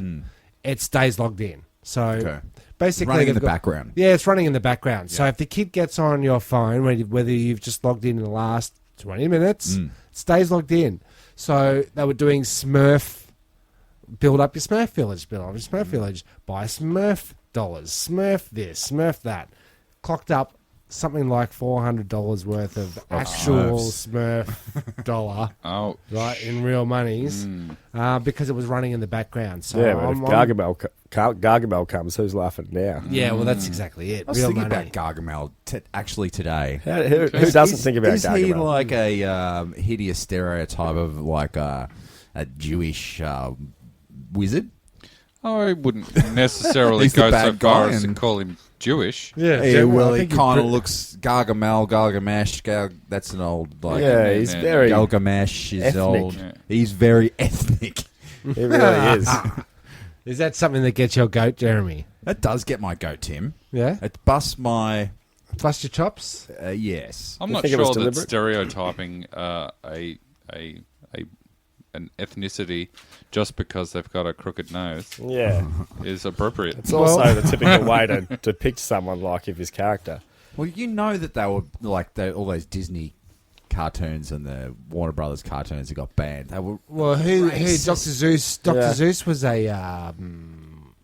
Speaker 4: it stays logged in. So basically,
Speaker 5: Running in
Speaker 4: they've
Speaker 5: the background.
Speaker 4: Yeah, it's running in the background. So if the kid gets on your phone, whether you've just logged in the last 20 minutes, it stays logged in. So they were doing Smurf. Build up your Smurf village. Build up your Smurf village. Buy Smurf dollars. Smurf this. Smurf that. Clocked up something like $400 worth of actual Smurf dollar.
Speaker 7: Oh,
Speaker 4: right, in real monies, because it was running in the background. So
Speaker 6: Yeah, but if Gargamel comes, who's laughing now?
Speaker 4: yeah, well, that's exactly it.
Speaker 5: I was
Speaker 4: Real
Speaker 5: thinking
Speaker 4: money.
Speaker 5: about Gargamel actually today.
Speaker 6: Who doesn't think about
Speaker 5: Is
Speaker 6: Gargamel?
Speaker 5: he like a hideous stereotype of like a Jewish wizard?
Speaker 7: I wouldn't necessarily
Speaker 5: He's the
Speaker 7: go so
Speaker 5: bad
Speaker 7: far
Speaker 5: guy
Speaker 7: as to
Speaker 5: and-
Speaker 7: call him Jewish.
Speaker 4: Yeah,
Speaker 5: Yeah, well,
Speaker 4: I
Speaker 5: he
Speaker 4: think
Speaker 5: kind of
Speaker 4: pre-
Speaker 5: looks Gargamesh. That's an old like.
Speaker 6: Yeah, he's
Speaker 7: Yeah.
Speaker 6: very.
Speaker 5: Gilgamesh is
Speaker 6: ethnic.
Speaker 5: old.
Speaker 7: Yeah.
Speaker 5: He's very ethnic.
Speaker 6: He really is.
Speaker 4: Is that something that gets your goat, Jeremy?
Speaker 5: That does get my goat, Tim.
Speaker 4: Yeah,
Speaker 5: It busts my
Speaker 4: bust your chops.
Speaker 5: yes.
Speaker 7: I'm
Speaker 6: You
Speaker 7: not
Speaker 6: think it was
Speaker 7: sure that
Speaker 6: deliberate?
Speaker 7: stereotyping an ethnicity just because they've got a crooked nose
Speaker 6: Yeah.
Speaker 7: is appropriate.
Speaker 6: It's also the typical way to depict someone like of his character.
Speaker 5: Well, you know that they were like all those Disney cartoons and the Warner Brothers cartoons that got banned. They were
Speaker 4: Well, who
Speaker 5: racist.
Speaker 4: Dr. Zeus? Dr.
Speaker 6: Yeah.
Speaker 4: Zeus was a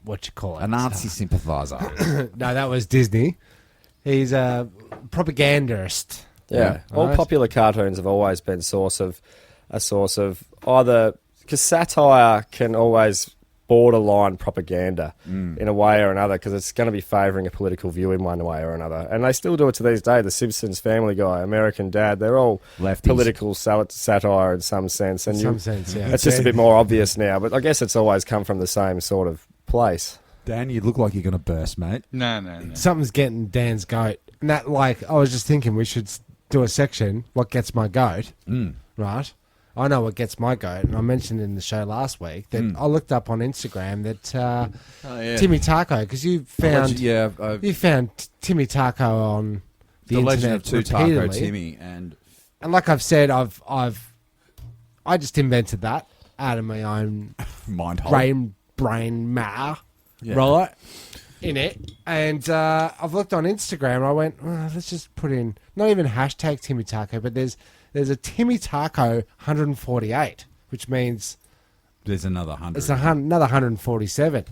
Speaker 4: what you call it?
Speaker 5: a Nazi sympathizer.
Speaker 4: No, that was Disney. He's a propagandist.
Speaker 6: Yeah. All
Speaker 4: Right.
Speaker 6: popular cartoons have always been source of a source of either, because satire can always borderline propaganda in a way or another, because it's going to be favouring a political view in one way or another. And they still do it to these days. The Simpsons, Family Guy, American Dad, they're all
Speaker 5: Lefties.
Speaker 6: political satire in some sense. And
Speaker 4: Some sense, yeah.
Speaker 6: it's just a bit more obvious now, but I guess it's always come from the same sort of place.
Speaker 5: Dan, you look like you're going to burst, mate.
Speaker 7: No.
Speaker 4: Something's getting Dan's goat. And that, like, I was just thinking we should do a section, what gets my goat, right? I know what gets my goat, and I mentioned in the show last week that I looked up on Instagram that Timmy Taco, because you found Timmy Taco on the internet
Speaker 5: Legend of Two Taco
Speaker 4: repeatedly.
Speaker 5: Timmy, and
Speaker 4: like I've said, I just invented that out of my own
Speaker 5: mind hole.
Speaker 4: brain matter, right? In it, and I've looked on Instagram and I went, let's just put in not even hashtag Timmy Taco, but there's a Timmy Taco 148, which means
Speaker 5: there's another 100.
Speaker 4: it's another 147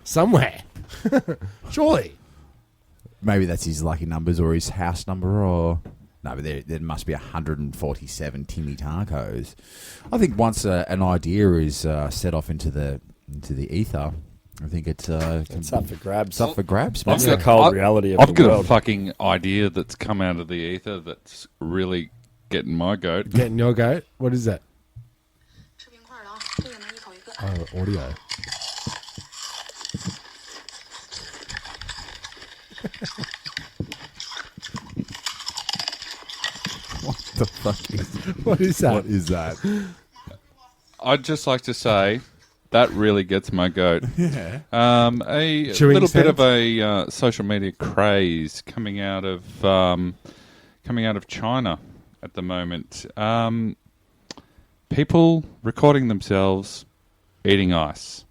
Speaker 4: somewhere. Surely.
Speaker 5: Maybe that's his lucky numbers or his house number, or no, but there must be 147 Timmy Tacos. I think once an idea is set off into the ether, I think it's
Speaker 6: up for grabs.
Speaker 5: It's up for grabs.
Speaker 6: That's
Speaker 5: man.
Speaker 6: the cold reality of
Speaker 7: I've
Speaker 6: the
Speaker 7: got
Speaker 6: world.
Speaker 7: a fucking idea that's come out of the ether that's really getting my goat.
Speaker 4: Getting your goat? What is that? Oh, audio.
Speaker 5: What the fuck is
Speaker 4: What is that?
Speaker 5: What is that?
Speaker 7: I'd just like to say that really gets my goat.
Speaker 5: Yeah.
Speaker 7: A
Speaker 4: Chewing
Speaker 7: little bit of
Speaker 4: sounds?
Speaker 7: a social media craze coming out of China at the moment. People recording themselves eating ice.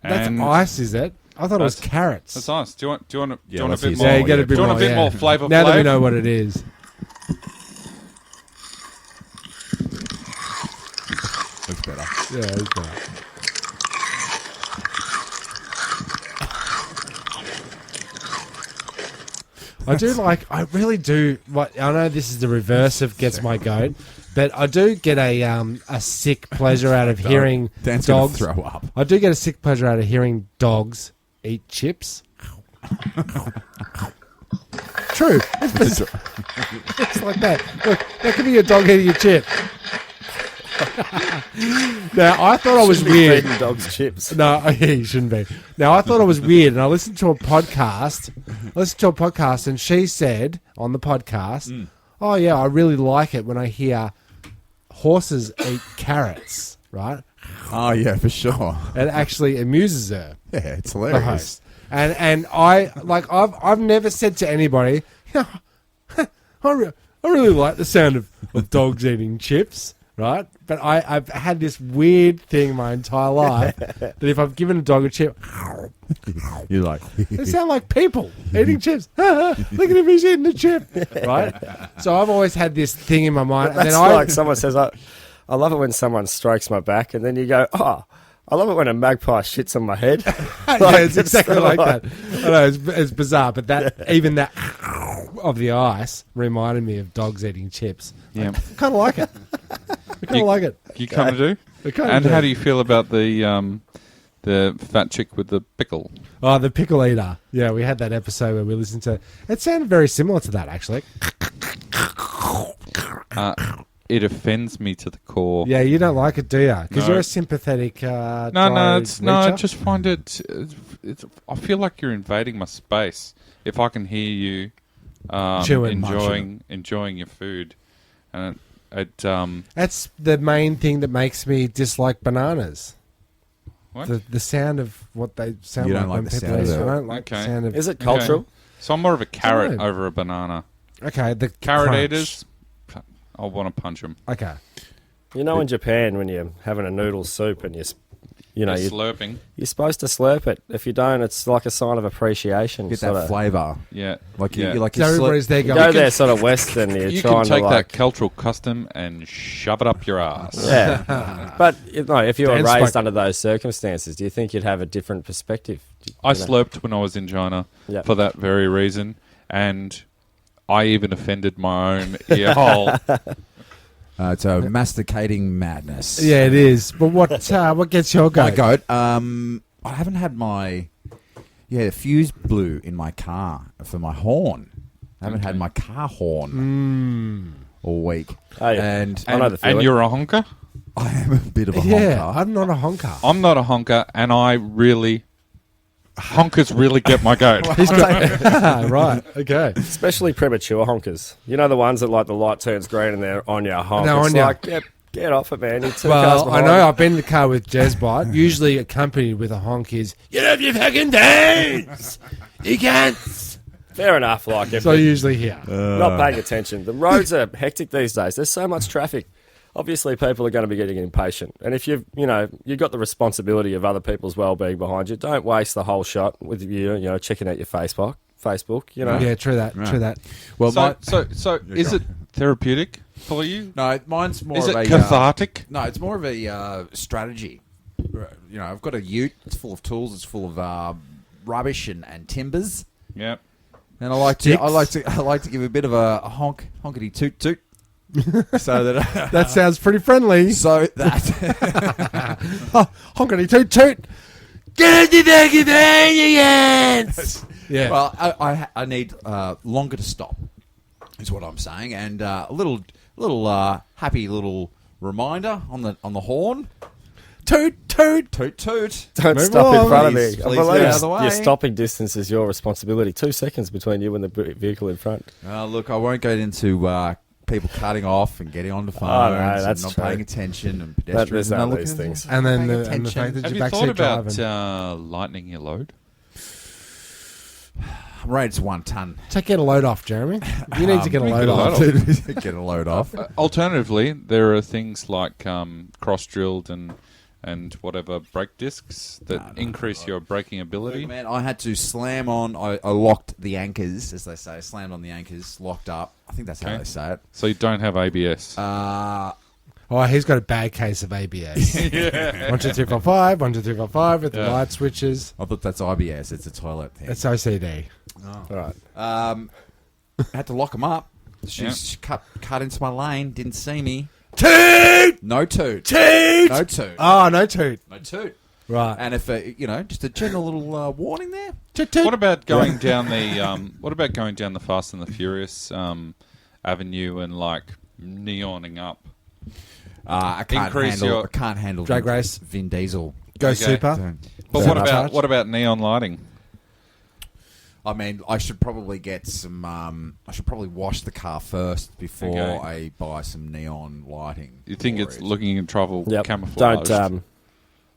Speaker 4: That's
Speaker 7: And
Speaker 4: ice, is it? I thought it was
Speaker 7: That's-
Speaker 4: carrots.
Speaker 7: That's ice. Do you want a
Speaker 5: let's
Speaker 7: bit
Speaker 5: hear
Speaker 7: more?
Speaker 5: some
Speaker 4: Yeah, you get a bit
Speaker 7: do you
Speaker 4: more.
Speaker 7: want a bit
Speaker 4: yeah.
Speaker 7: more flavour?
Speaker 4: Now that we know what it is.
Speaker 5: Looks better.
Speaker 4: Yeah, it's better. I really do. I know this is the reverse of gets my goat, but I do get a sick pleasure out of hearing
Speaker 5: Dan's gonna
Speaker 4: dogs.
Speaker 5: throw up.
Speaker 4: I do get a sick pleasure out of hearing dogs eat chips. True. It's like that. Look, that could be a dog eating a chip. Now, I thought I was weird.
Speaker 6: Feeding dogs chips.
Speaker 4: No, yeah, you shouldn't be. Now, I thought it was weird, and I listened to a podcast. And she said on the podcast, "Oh yeah, I really like it when I hear horses eat carrots." Right?
Speaker 5: Oh yeah, for sure.
Speaker 4: It actually amuses her.
Speaker 5: Yeah, it's
Speaker 4: The
Speaker 5: hilarious.
Speaker 4: host. And I've never said to anybody, I really like the sound of dogs eating chips. Right, but I've had this weird thing my entire life that if I've given a dog a chip,
Speaker 5: You're like,
Speaker 4: they sound like people eating chips. Look at him, he's eating a chip. Right, so I've always had this thing in my mind.
Speaker 6: That's
Speaker 4: and then
Speaker 6: like someone says, I love it when someone strokes my back, and then you go, oh, I love it when a magpie shits on my head.
Speaker 4: yeah, it's exactly like that. I know it's bizarre, but even that of the ice reminded me of dogs eating chips.
Speaker 7: Yeah.
Speaker 4: Kind of like it. I kind of like it.
Speaker 7: You kind of do.
Speaker 4: I kinda
Speaker 7: And
Speaker 4: do.
Speaker 7: how do you feel about the fat chick with the pickle?
Speaker 4: Oh, the pickle eater. Yeah, we had that episode where we listened to. It sounded very similar to that, actually.
Speaker 7: It offends me to the core.
Speaker 4: Yeah, you don't like it, do you? Because
Speaker 7: No.
Speaker 4: you're a sympathetic.
Speaker 7: No,
Speaker 4: I
Speaker 7: I just find it. I feel like you're invading my space. If I can hear you
Speaker 4: Chewing,
Speaker 7: enjoying your food, and
Speaker 4: That's the main thing that makes me dislike bananas.
Speaker 7: what?
Speaker 4: The sound of what they sound
Speaker 5: You
Speaker 4: like
Speaker 5: don't like
Speaker 4: when
Speaker 5: the
Speaker 4: people
Speaker 5: sound
Speaker 4: eat.
Speaker 5: of
Speaker 4: I
Speaker 5: it.
Speaker 4: don't like the
Speaker 7: Okay.
Speaker 4: sound of.
Speaker 6: Is it cultural?
Speaker 7: So I'm more of a carrot
Speaker 4: No.
Speaker 7: over a banana.
Speaker 4: Okay, the
Speaker 7: Carrot
Speaker 4: crunch.
Speaker 7: eaters, I want to punch them.
Speaker 4: Okay.
Speaker 6: You know, in Japan, when you're having a noodle soup and you're
Speaker 7: Slurping.
Speaker 6: supposed to slurp it. If you don't, it's like a sign of appreciation.
Speaker 5: get
Speaker 6: sort
Speaker 5: that
Speaker 6: of.
Speaker 5: flavour.
Speaker 7: Yeah,
Speaker 5: Like
Speaker 7: yeah.
Speaker 5: you like
Speaker 4: So
Speaker 5: your
Speaker 4: everybody's there
Speaker 6: You
Speaker 4: going.
Speaker 6: go there sort of Western, you're
Speaker 7: You
Speaker 6: trying
Speaker 7: can take
Speaker 6: to
Speaker 7: that
Speaker 6: like...
Speaker 7: cultural custom and shove it up your ass.
Speaker 6: Yeah. But if you were
Speaker 4: Dan
Speaker 6: raised
Speaker 4: spoke-
Speaker 6: under those circumstances, do you think you'd have a different perspective?
Speaker 7: I slurped when I was in China
Speaker 6: Yep.
Speaker 7: for that very reason, and I even offended my own ear hole.
Speaker 5: It's a masticating madness.
Speaker 4: Yeah, it is. But what gets your goat?
Speaker 5: My goat. I haven't had my fuse blew in my car for my horn. I haven't had my car horn all week.
Speaker 6: Oh, yeah.
Speaker 5: And
Speaker 6: I know the feeling.
Speaker 7: And you're a honker?
Speaker 5: I am a bit of a
Speaker 4: Yeah,
Speaker 5: honker.
Speaker 4: I'm not a honker.
Speaker 7: I'm not a honker, and honkers really get my goat.
Speaker 4: He's got right. Okay.
Speaker 6: Especially premature honkers. You know the ones that like the light turns green and they're on your honk.
Speaker 4: They're
Speaker 6: It's
Speaker 4: on ya.
Speaker 6: like, get off it, man. You're 2 cars
Speaker 4: Well, I
Speaker 6: behind.
Speaker 4: know I've been in the car with Jezbot. Usually accompanied with a honk is, "Get off your fucking dance! You can't."
Speaker 6: Fair enough. Like if
Speaker 4: So
Speaker 6: you're
Speaker 4: usually here.
Speaker 6: not paying attention. The roads are hectic these days. There's so much traffic. Obviously, people are going to be getting impatient. And if you've got the responsibility of other people's well-being behind you, don't waste the whole shot with checking out your Facebook.
Speaker 4: Yeah, true that.
Speaker 5: Right.
Speaker 4: True that.
Speaker 5: Well,
Speaker 7: So is it therapeutic for you?
Speaker 5: no, mine's more
Speaker 7: Is
Speaker 5: of
Speaker 7: it
Speaker 5: a
Speaker 7: cathartic?
Speaker 5: no, it's more of a strategy. I've got a ute. It's full of tools. It's full of rubbish and timbers.
Speaker 7: Yep.
Speaker 5: And I like to give a bit of a honkety toot toot. So that
Speaker 4: That sounds pretty friendly.
Speaker 5: so that
Speaker 4: Honkety toot toot. Get off your fucking dance! Yeah.
Speaker 5: well, I need longer to stop. Is what I'm saying, and a little happy little reminder on the horn.
Speaker 4: Toot toot.
Speaker 5: Toot toot.
Speaker 6: Don't
Speaker 4: Move
Speaker 6: stop in
Speaker 4: on.
Speaker 6: front of
Speaker 5: Please,
Speaker 6: me. I
Speaker 5: please
Speaker 6: believe
Speaker 5: get out of the way.
Speaker 6: your stopping distance is your responsibility. 2 seconds between you and the vehicle in front.
Speaker 5: Look, I won't get into people cutting off and getting onto phones
Speaker 6: Oh, no, that's
Speaker 5: and not
Speaker 6: true.
Speaker 5: paying attention and
Speaker 6: There's
Speaker 5: pedestrians.
Speaker 6: none
Speaker 5: and
Speaker 6: of
Speaker 5: not
Speaker 6: these
Speaker 5: looking-
Speaker 6: things.
Speaker 4: And then
Speaker 5: Paying
Speaker 4: the fact
Speaker 5: attention.
Speaker 4: that
Speaker 7: Have
Speaker 4: you're
Speaker 7: you thought
Speaker 4: backseat
Speaker 7: about
Speaker 4: driving.
Speaker 7: lightening your load?
Speaker 5: Rates 1 ton.
Speaker 4: So get a load off, Jeremy. You need to get a load off.
Speaker 5: Get a load off.
Speaker 7: Alternatively, there are things like cross-drilled and whatever brake discs that increase your braking ability.
Speaker 5: Look, man, I had to slam on. I locked the anchors, as they say. Slammed on the anchors, locked up. I think that's how
Speaker 7: Okay.
Speaker 5: they say it.
Speaker 7: So you don't have ABS.
Speaker 4: Oh, he's got a bad case of ABS. 1, 2, 3, 4, 5. 1, 2, 3, 4, 5 with the
Speaker 7: Yeah.
Speaker 4: light switches.
Speaker 5: I thought that's IBS. It's a toilet thing.
Speaker 4: It's OCD.
Speaker 6: All right.
Speaker 5: Had to lock them up. She's cut into my lane. Didn't see me.
Speaker 4: Toot!
Speaker 5: No toot.
Speaker 4: Toot!
Speaker 5: No toot.
Speaker 4: Oh, no toot.
Speaker 5: No toot.
Speaker 4: Right.
Speaker 5: And if just a general little warning there.
Speaker 4: Toot, toot.
Speaker 7: What about going down the Fast and the Furious avenue and like neoning up?
Speaker 5: I can't
Speaker 7: Increase
Speaker 5: handle.
Speaker 7: your-
Speaker 5: I can't handle
Speaker 4: Drag race.
Speaker 5: Vin Diesel.
Speaker 4: Go
Speaker 7: Okay.
Speaker 4: super.
Speaker 7: But
Speaker 4: Fair
Speaker 7: what
Speaker 4: enough.
Speaker 7: about neon lighting?
Speaker 5: I mean, I should probably get some. I should probably wash the car first before
Speaker 7: Okay.
Speaker 5: I buy some neon lighting.
Speaker 7: You think
Speaker 5: for
Speaker 7: it's
Speaker 5: it.
Speaker 7: looking in trouble
Speaker 6: Yep.
Speaker 7: camouflaged?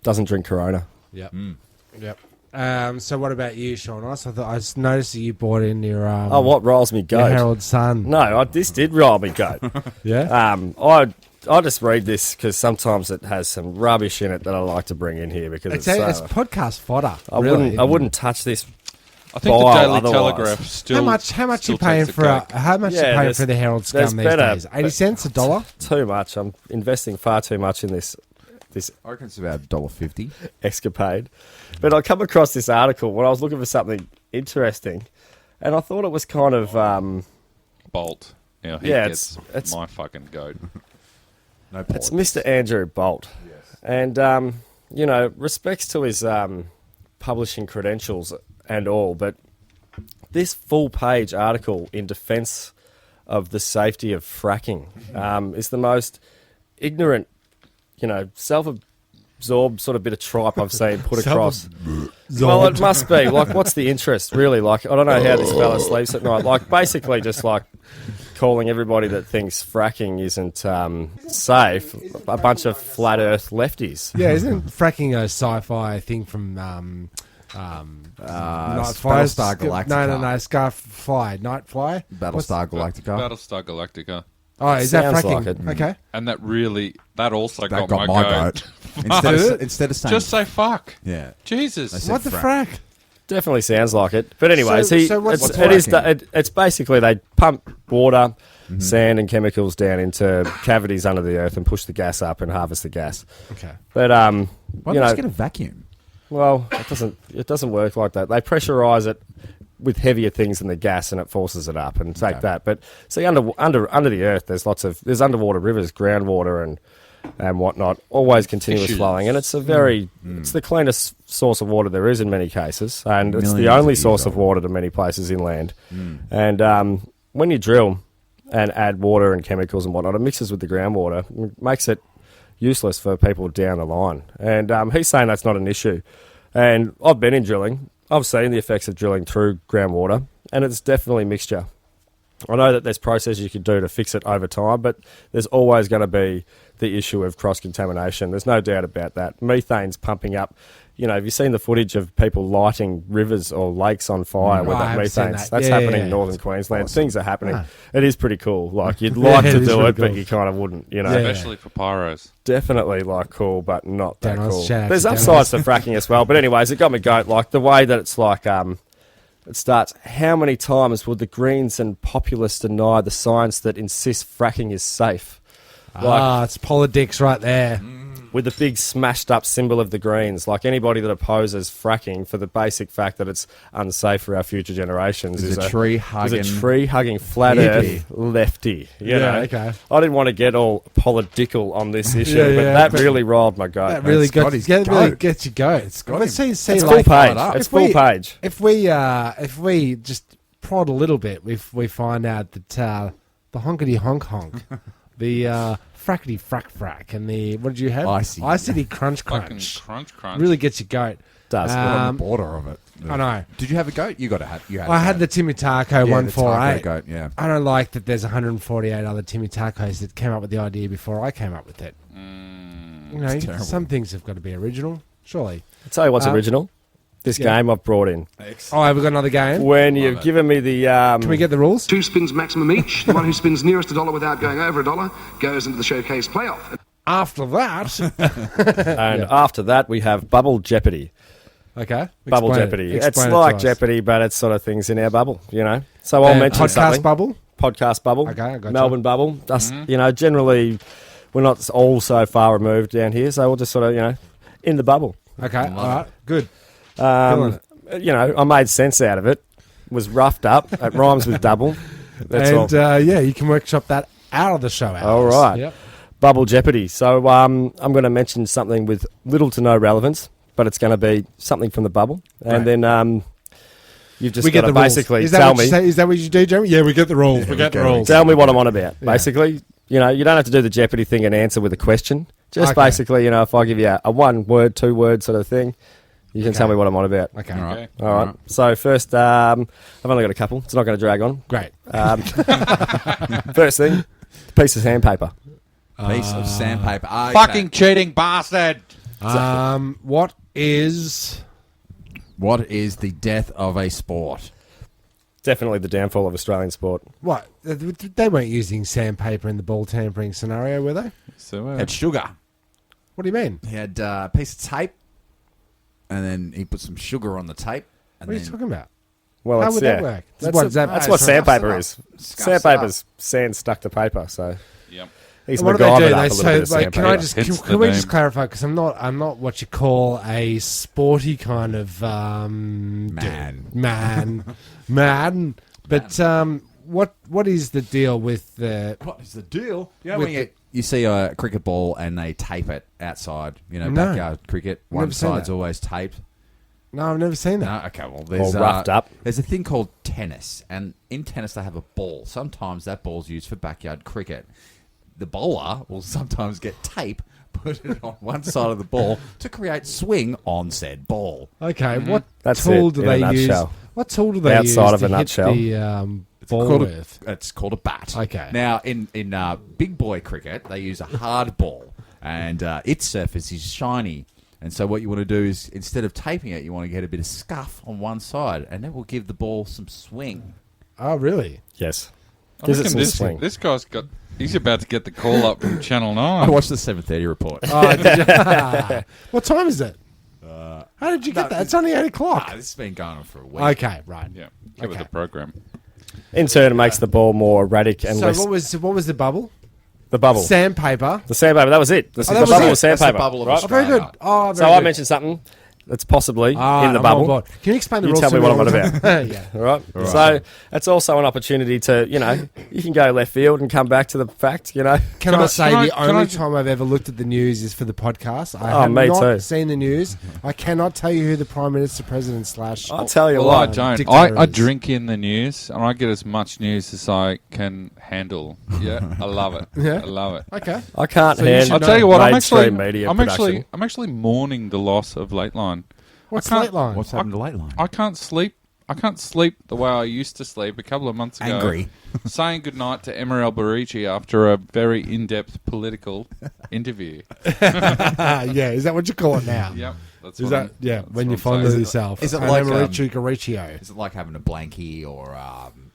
Speaker 6: Doesn't drink Corona.
Speaker 4: Yep. Yep. So what about you, Sean? I noticed that you bought in your
Speaker 6: What riles me
Speaker 4: your
Speaker 6: goat?
Speaker 4: Herald Sun.
Speaker 6: No, this did rile me goat.
Speaker 4: Yeah.
Speaker 6: I just read this because sometimes it has some rubbish in it that I like to bring in here because
Speaker 4: It's
Speaker 6: it's
Speaker 4: podcast fodder.
Speaker 6: I
Speaker 4: really.
Speaker 6: wouldn't touch this.
Speaker 7: I think the
Speaker 6: Bile
Speaker 7: Daily
Speaker 6: otherwise.
Speaker 7: Telegraph still.
Speaker 4: How much
Speaker 7: still
Speaker 4: you paying
Speaker 7: takes a
Speaker 4: for
Speaker 7: cake.
Speaker 4: how much you
Speaker 6: Yeah,
Speaker 4: paying
Speaker 6: there's-
Speaker 4: for the Herald
Speaker 6: there's
Speaker 4: Scum these
Speaker 6: better-
Speaker 4: days? 80 cents, $1?
Speaker 6: Too much. I'm investing far too much in this
Speaker 5: I reckon it's about $1.50.
Speaker 6: escapade. But I come across this article when I was looking for something interesting, and I thought it was kind of
Speaker 7: Bolt. Yeah, he
Speaker 6: Yeah,
Speaker 7: gets
Speaker 6: it's-
Speaker 7: my fucking goat.
Speaker 5: No
Speaker 6: it's
Speaker 5: politics.
Speaker 6: Mr. Andrew Bolt, and respects to his publishing credentials and all, but this full-page article in defence of the safety of fracking is the most ignorant, self-absorbed sort of bit of tripe I've seen put across. Well, it must be. Like, what's the interest, really? Like, I don't know how this fella sleeps at night. Like, basically just like calling everybody that thinks fracking isn't safe a bunch of flat earth lefties.
Speaker 4: Yeah, isn't fracking a sci-fi thing from
Speaker 5: Battlestar Galactica.
Speaker 4: No, Skyfly, Nightfly.
Speaker 5: Battlestar Galactica.
Speaker 7: Battlestar Galactica.
Speaker 4: Oh, is that
Speaker 6: Sounds
Speaker 4: fracking?
Speaker 6: like it.
Speaker 4: Okay.
Speaker 7: And that also
Speaker 5: That
Speaker 7: got my goat.
Speaker 5: Instead of saying
Speaker 7: Just say fuck.
Speaker 5: yeah.
Speaker 7: Jesus.
Speaker 5: They said
Speaker 4: What the
Speaker 5: frack.
Speaker 4: frack?
Speaker 6: Definitely sounds like it. But anyways,
Speaker 4: So what's
Speaker 6: it's basically they pump water, sand and chemicals down into cavities under the earth and push the gas up and harvest the gas.
Speaker 4: Okay.
Speaker 6: But
Speaker 5: Why don't you just get a vacuum?
Speaker 6: well, it doesn't work like that. They pressurize it with heavier things than the gas, and it forces it up and take that. But see, under the earth, there's underwater rivers, groundwater, and whatnot, always continuous
Speaker 7: Fishes.
Speaker 6: flowing, and it's a very it's the cleanest source of water there is in many cases, and it's the
Speaker 5: Millions
Speaker 6: only
Speaker 5: of
Speaker 6: source
Speaker 5: years
Speaker 6: of water to many places inland. And when you drill and add water and chemicals and whatnot, it mixes with the groundwater, makes it useless for people down the line. And he's saying that's not an issue. And I've been in drilling. I've seen the effects of drilling through groundwater, and it's definitely mixture. I know that there's processes you could do to fix it over time, but there's always going to be the issue of cross-contamination. There's no doubt about that. Methane's pumping up. You know, have you seen the footage of people lighting rivers or lakes on fire with
Speaker 4: I
Speaker 6: that
Speaker 4: haven't seen
Speaker 6: methane?
Speaker 4: that.
Speaker 6: That's
Speaker 4: Yeah,
Speaker 6: happening
Speaker 4: yeah.
Speaker 6: in northern Queensland. Things are happening.
Speaker 4: Ah.
Speaker 6: It is pretty cool. Like, you'd like
Speaker 4: it
Speaker 6: to
Speaker 4: is
Speaker 6: do
Speaker 4: really
Speaker 6: it, but
Speaker 4: cool.
Speaker 6: you kind of wouldn't, you know.
Speaker 4: Yeah.
Speaker 7: Especially for pyros.
Speaker 6: Definitely, like, cool, but not that
Speaker 4: Danoz,
Speaker 6: cool.
Speaker 4: shout out
Speaker 6: There's
Speaker 4: to
Speaker 6: upsides
Speaker 4: Danoz.
Speaker 6: to fracking as well. But anyways, it got me going. Like, the way that it's like... it starts, how many times would the Greens and populists deny the science that insists fracking is safe?
Speaker 4: It's politics right there.
Speaker 6: With the big smashed up symbol of the Greens, like anybody that opposes fracking for the basic fact that it's unsafe for our future generations
Speaker 5: Is
Speaker 6: is
Speaker 5: a tree-hugging-
Speaker 6: is a tree-hugging flat
Speaker 5: hippie.
Speaker 6: earth lefty. You know?
Speaker 4: Okay.
Speaker 6: I didn't want to get all political on this issue,
Speaker 4: Yeah,
Speaker 6: but
Speaker 4: yeah,
Speaker 6: that
Speaker 4: but
Speaker 6: really riled my goat.
Speaker 4: That really
Speaker 5: It's got his
Speaker 4: really
Speaker 5: goat.
Speaker 4: gets you going. It's
Speaker 5: got
Speaker 4: Let's
Speaker 5: him.
Speaker 4: see
Speaker 6: It's
Speaker 4: like,
Speaker 6: full page.
Speaker 5: up.
Speaker 6: It's full page.
Speaker 4: If we just prod a little bit, we find out that the honkety honk honk, the frackety frack, and the what did you have? Icity crunch
Speaker 7: Fucking
Speaker 4: crunch.
Speaker 7: crunch.
Speaker 4: Really gets you goat.
Speaker 6: Does.
Speaker 5: We're on the border of it.
Speaker 4: I know.
Speaker 5: Did you have a goat? You got to have. You had
Speaker 4: I
Speaker 5: a
Speaker 4: had
Speaker 5: goat.
Speaker 4: the Timmy Taco
Speaker 5: Yeah, the
Speaker 4: 148.
Speaker 5: taco goat, yeah.
Speaker 4: I don't like that there's 148 other Timmy Tacos that came up with the idea before I came up with it. You know,
Speaker 5: it's terrible.
Speaker 4: some things have got to be original, surely.
Speaker 6: I'll tell you what's original. This game I've brought in.
Speaker 4: Oh, have we got another game?
Speaker 6: When you've given me the...
Speaker 4: Can we get the rules?
Speaker 1: 2 spins maximum each. The one who spins nearest a dollar without going over a dollar goes into the showcase playoff.
Speaker 4: After that,
Speaker 6: and after that, we have Bubble Jeopardy.
Speaker 4: okay,
Speaker 6: Bubble
Speaker 4: explain it.
Speaker 6: Jeopardy.
Speaker 4: Explain
Speaker 6: It's
Speaker 4: it to
Speaker 6: like
Speaker 4: us.
Speaker 6: Jeopardy, but it's sort of things in our bubble, you know. So I'll mention
Speaker 4: podcast
Speaker 6: something.
Speaker 4: bubble.
Speaker 6: Podcast bubble.
Speaker 4: Okay, I gotcha.
Speaker 6: Melbourne bubble. Us, you know, generally, we're not all so far removed down here, so we'll just sort of, you know, in the bubble.
Speaker 4: Okay, all right, good. Feeling
Speaker 6: You know, I made sense out of it. Was roughed up. It rhymes with double. That's all.
Speaker 4: And you can workshop that out of the show hours.
Speaker 6: All right.
Speaker 4: Yep.
Speaker 6: Bubble Jeopardy. So I'm going to mention something with little to no relevance, but it's going to be something from the bubble. And
Speaker 4: Right.
Speaker 6: then you've just
Speaker 4: We
Speaker 6: got
Speaker 4: get
Speaker 6: to
Speaker 4: the rules.
Speaker 6: basically
Speaker 4: Is that
Speaker 6: tell
Speaker 4: what you
Speaker 6: me.
Speaker 4: say? Is that what you do, Jeremy? Yeah, we get the rules. we get the rules.
Speaker 6: Tell me what I'm on about. Basically, you know, you don't have to do the Jeopardy thing and answer with a question. Just
Speaker 4: Okay.
Speaker 6: basically, you know, if I give you a 1 word, 2 word sort of thing, you can tell me what I'm on about.
Speaker 4: Okay.
Speaker 5: All right.
Speaker 6: All right. So first, I've only got a couple. It's not going to drag on.
Speaker 4: Great.
Speaker 6: First thing, piece of sandpaper.
Speaker 5: Piece of sandpaper. Okay.
Speaker 7: Fucking cheating bastard.
Speaker 4: What is...
Speaker 5: What is the death of a sport?
Speaker 6: Definitely the downfall of Australian sport.
Speaker 4: What? They weren't using sandpaper in the ball tampering scenario, were they?
Speaker 7: So,
Speaker 5: Had sugar.
Speaker 4: What do you mean?
Speaker 5: He had a piece of tape, and then he put some sugar on the tape. And
Speaker 4: What are you
Speaker 5: then
Speaker 4: talking about?
Speaker 6: Well,
Speaker 4: How
Speaker 6: it's,
Speaker 4: would
Speaker 6: yeah.
Speaker 4: that work?
Speaker 6: That's,
Speaker 4: What is that-
Speaker 6: that's
Speaker 4: oh,
Speaker 6: what
Speaker 4: so-
Speaker 6: sandpaper is.
Speaker 5: Scuffs it
Speaker 6: Sandpaper's sand stuck to paper. So
Speaker 7: yep.
Speaker 6: he's
Speaker 4: What do they
Speaker 6: MacGyvered
Speaker 4: do?
Speaker 6: up a
Speaker 4: They
Speaker 6: little
Speaker 4: say,
Speaker 6: bit of
Speaker 4: like, can I
Speaker 6: sandpaper.
Speaker 4: just
Speaker 7: Hence
Speaker 4: can
Speaker 7: the
Speaker 4: we
Speaker 7: name.
Speaker 4: just clarify? Because I'm not what you call a sporty kind of man. But what is the deal with the?
Speaker 5: what is the deal? You know,
Speaker 4: With
Speaker 5: when you see a cricket ball and they tape it outside, you know,
Speaker 4: No.
Speaker 5: backyard cricket,
Speaker 4: Never
Speaker 5: one
Speaker 4: seen
Speaker 5: side's
Speaker 4: that.
Speaker 5: always taped.
Speaker 4: No, I've never seen that.
Speaker 5: No, okay, well, there's
Speaker 6: roughed up.
Speaker 5: There's a thing called tennis, and in tennis they have a ball. Sometimes that ball's used for backyard cricket. The bowler will sometimes get tape, put it on one side of the ball to create swing on said ball.
Speaker 4: Okay, what
Speaker 6: That's
Speaker 4: tool
Speaker 6: it,
Speaker 4: do
Speaker 6: in a
Speaker 4: they use?
Speaker 6: nutshell.
Speaker 4: What tool do they
Speaker 6: Outside
Speaker 4: use
Speaker 6: of a
Speaker 4: to hit
Speaker 6: nutshell.
Speaker 4: the ball
Speaker 5: called
Speaker 4: with?
Speaker 5: It's called a bat.
Speaker 4: Okay.
Speaker 5: Now, in big boy cricket, they use a hard ball, and its surface is shiny. And so what you want to do is, instead of taping it, you want to get a bit of scuff on one side, and that will give the ball some swing.
Speaker 4: Oh, really?
Speaker 6: Yes.
Speaker 7: I
Speaker 6: Gives it
Speaker 7: reckon
Speaker 6: some
Speaker 7: this,
Speaker 6: swing.
Speaker 7: this guy's got... He's about to get the call up from Channel 9.
Speaker 5: I watched the 7:30 report.
Speaker 4: Oh, did you? What time is it? How did you get that? It's only 8 o'clock.
Speaker 5: This has been going on for a week.
Speaker 4: Okay, right.
Speaker 7: Yeah, give
Speaker 4: Okay.
Speaker 7: it the program.
Speaker 6: In turn, it makes the ball more erratic and
Speaker 4: So
Speaker 6: less.
Speaker 4: what was the bubble?
Speaker 6: The bubble.
Speaker 4: Sandpaper.
Speaker 6: The sandpaper. That was it. The
Speaker 4: that was
Speaker 6: bubble
Speaker 4: it.
Speaker 6: was
Speaker 5: That's the
Speaker 6: sandpaper.
Speaker 5: bubble of
Speaker 6: right?
Speaker 4: Oh, very good.
Speaker 5: Australia.
Speaker 4: Oh,
Speaker 6: So
Speaker 4: very
Speaker 6: I
Speaker 4: good.
Speaker 6: mentioned something. That's possibly
Speaker 4: Ah,
Speaker 6: in the
Speaker 4: I'm on
Speaker 6: bubble.
Speaker 4: board. Can you explain the
Speaker 6: You
Speaker 4: rules?
Speaker 6: tell
Speaker 4: to
Speaker 6: me what I'm on
Speaker 4: all the
Speaker 6: about.
Speaker 4: time? Yeah.
Speaker 6: All right. So it's also an opportunity to, you can go left field and come back to the fact,
Speaker 4: Can I say
Speaker 7: can
Speaker 4: the
Speaker 7: I-
Speaker 4: only
Speaker 7: can I-
Speaker 4: time I've ever looked at the news is for the podcast? I
Speaker 6: Oh,
Speaker 4: have
Speaker 6: me
Speaker 4: not
Speaker 6: too.
Speaker 4: seen the news. I cannot tell you who the Prime Minister, President /
Speaker 6: I'll tell you
Speaker 7: Well, I
Speaker 6: what.
Speaker 7: don't.
Speaker 4: dictator
Speaker 7: I
Speaker 4: is.
Speaker 7: drink in the news, and I get as much news as I can handle. Yeah, I love it.
Speaker 4: Yeah?
Speaker 7: I love it.
Speaker 4: Okay.
Speaker 6: I can't
Speaker 4: So you
Speaker 6: handle
Speaker 4: should
Speaker 7: I'll tell you what.
Speaker 6: mainstream media
Speaker 7: I'm
Speaker 6: production.
Speaker 7: actually mourning the loss of Late Line.
Speaker 4: What's
Speaker 7: I can't-
Speaker 4: late line?
Speaker 5: What's happened to Late Line?
Speaker 7: I can't sleep. I can't sleep the way I used to sleep a couple of months ago.
Speaker 5: Angry.
Speaker 7: Saying goodnight to Emma Alberici after a very in-depth political interview.
Speaker 4: Yeah, is that what you call it now?
Speaker 7: Yep. That's
Speaker 4: Is
Speaker 7: what
Speaker 4: that
Speaker 7: I'm-
Speaker 4: yeah?
Speaker 7: that's
Speaker 4: When
Speaker 7: what
Speaker 4: you
Speaker 7: I'm
Speaker 4: find
Speaker 7: saying.
Speaker 4: yourself,
Speaker 5: is it
Speaker 4: And
Speaker 5: like,
Speaker 4: Ricio?
Speaker 5: Is it like having a blankie or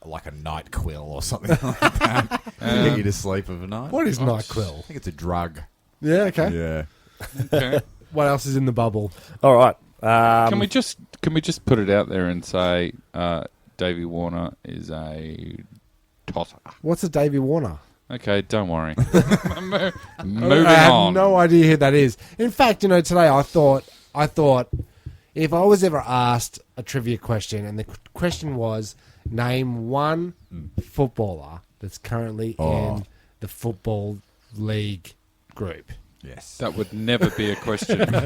Speaker 5: like a night quill or something like that to get you to sleep overnight?
Speaker 4: What is NyQuil?
Speaker 5: I think it's a drug.
Speaker 4: Yeah, okay.
Speaker 5: Yeah.
Speaker 7: Okay.
Speaker 4: What else is in the bubble?
Speaker 6: All right.
Speaker 7: Can we just put it out there and say Davey Warner is a tosser?
Speaker 4: What's a Davey Warner?
Speaker 7: Okay, don't worry. Moving
Speaker 4: I have
Speaker 7: on.
Speaker 4: no idea who that is. In fact, today I thought if I was ever asked a trivia question and the question was name one footballer that's currently in the football league group.
Speaker 5: Yes.
Speaker 7: That would never be a question ever.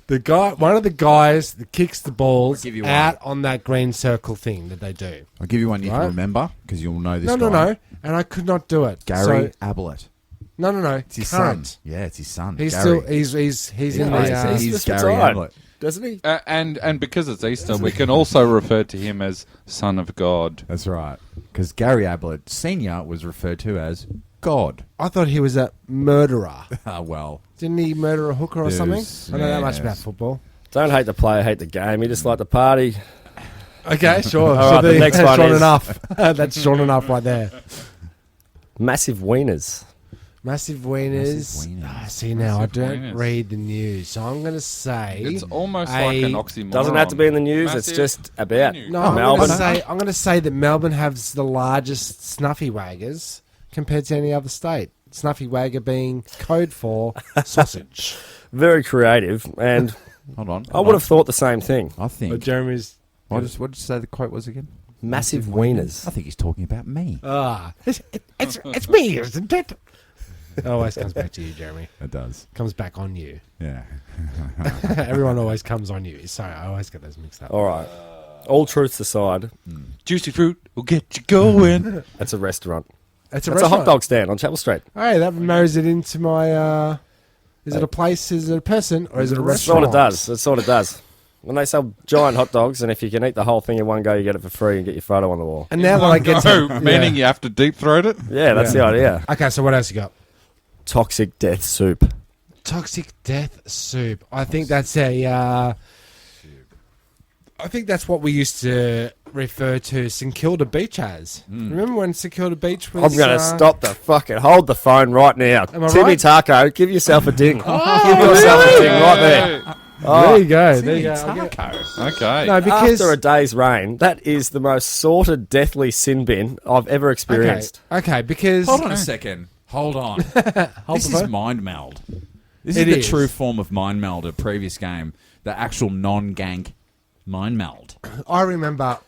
Speaker 4: The guy, one of the guys that kicks the balls
Speaker 5: I'll give you
Speaker 4: out on that green circle thing that they do.
Speaker 5: I'll give you one you
Speaker 4: Right.
Speaker 5: can remember because you'll know this
Speaker 4: No,
Speaker 5: guy.
Speaker 4: no, and I could not do it.
Speaker 5: Gary
Speaker 4: So,
Speaker 5: Ablett.
Speaker 4: no.
Speaker 5: It's his
Speaker 4: current.
Speaker 5: son. Yeah, it's his son.
Speaker 4: He's
Speaker 5: Gary.
Speaker 4: still he's in
Speaker 5: Yeah,
Speaker 4: the.
Speaker 5: he's
Speaker 6: He's
Speaker 5: Gary
Speaker 6: retired.
Speaker 5: Ablett.
Speaker 6: Doesn't he?
Speaker 7: And because it's Easter, we can also refer to him as Son of God.
Speaker 5: That's right. Because Gary Ablett Senior was referred to as God.
Speaker 4: I thought he was a murderer.
Speaker 5: Well,
Speaker 4: Didn't he murder a hooker or something?
Speaker 5: There's-
Speaker 4: I don't know that much
Speaker 5: yes.
Speaker 4: about football.
Speaker 6: Don't hate the player, hate the game. You just like the party.
Speaker 4: Okay, sure.
Speaker 6: All right, the next
Speaker 4: that's
Speaker 6: one
Speaker 4: short
Speaker 6: is-
Speaker 4: enough. That's short enough right there.
Speaker 6: Massive wieners.
Speaker 4: Massive wieners.
Speaker 5: Massive wieners.
Speaker 4: See, now I
Speaker 7: Massive
Speaker 4: don't
Speaker 7: wieners.
Speaker 4: read the news, so I'm going to say
Speaker 7: It's almost like an oxymoron.
Speaker 6: Doesn't have to be in the news. It's
Speaker 7: Massive
Speaker 6: just about
Speaker 7: wieners.
Speaker 4: No, I'm
Speaker 6: Melbourne.
Speaker 4: going to say that Melbourne has the largest snuffy waggers compared to any other state. Snuffy wagger being code for sausage.
Speaker 6: Very creative, and
Speaker 5: hold on.
Speaker 6: I would have thought the same thing.
Speaker 5: I think.
Speaker 4: Jeremy's.
Speaker 5: What did you say the quote was again?
Speaker 6: Massive wieners.
Speaker 5: I think he's talking about me.
Speaker 4: It's me, isn't it? It always comes back to you, Jeremy.
Speaker 5: It does.
Speaker 4: Comes back on you.
Speaker 5: Yeah.
Speaker 4: Everyone always comes on you. Sorry, I always get those mixed up.
Speaker 6: All right. All truths aside,
Speaker 7: Juicy fruit will get you going.
Speaker 6: that's a restaurant.
Speaker 4: It's
Speaker 6: That's a
Speaker 4: restaurant.
Speaker 6: hot dog stand on Chapel Street.
Speaker 4: Hey, that marries it into my. Is it a place? Is it a person? Or is it a
Speaker 6: That's what
Speaker 4: restaurant?
Speaker 6: it does. That's what it does. When they sell giant hot dogs, and if you can eat the whole thing in one go, you get it for free and get your photo on the wall.
Speaker 4: And now that I get to.
Speaker 7: Meaning you have to deep throat it.
Speaker 6: Yeah, that's the idea.
Speaker 4: Okay, so what else you got?
Speaker 6: Toxic death soup.
Speaker 4: Toxic death soup. I think that's a. I think that's what we used to refer to St Kilda Beach as. Remember when St Kilda Beach was?
Speaker 6: I'm going to stop the fucking... Hold the phone right now.
Speaker 4: Am I
Speaker 6: Timmy
Speaker 4: right?
Speaker 6: Taco, give yourself a ding. Give yourself a ding right there.
Speaker 4: There you go. There you go. I'll get-
Speaker 7: Okay.
Speaker 4: No, because
Speaker 6: After a day's rain, that is the most sorted, deathly sin bin I've ever experienced.
Speaker 4: Okay, because
Speaker 5: Hold on a second. Hold on. This
Speaker 4: the
Speaker 5: is
Speaker 4: phone.
Speaker 5: mind meld. This
Speaker 4: It
Speaker 5: is the
Speaker 4: is.
Speaker 5: true form of mind meld of previous game. The actual non-gank mind meld.
Speaker 4: I remember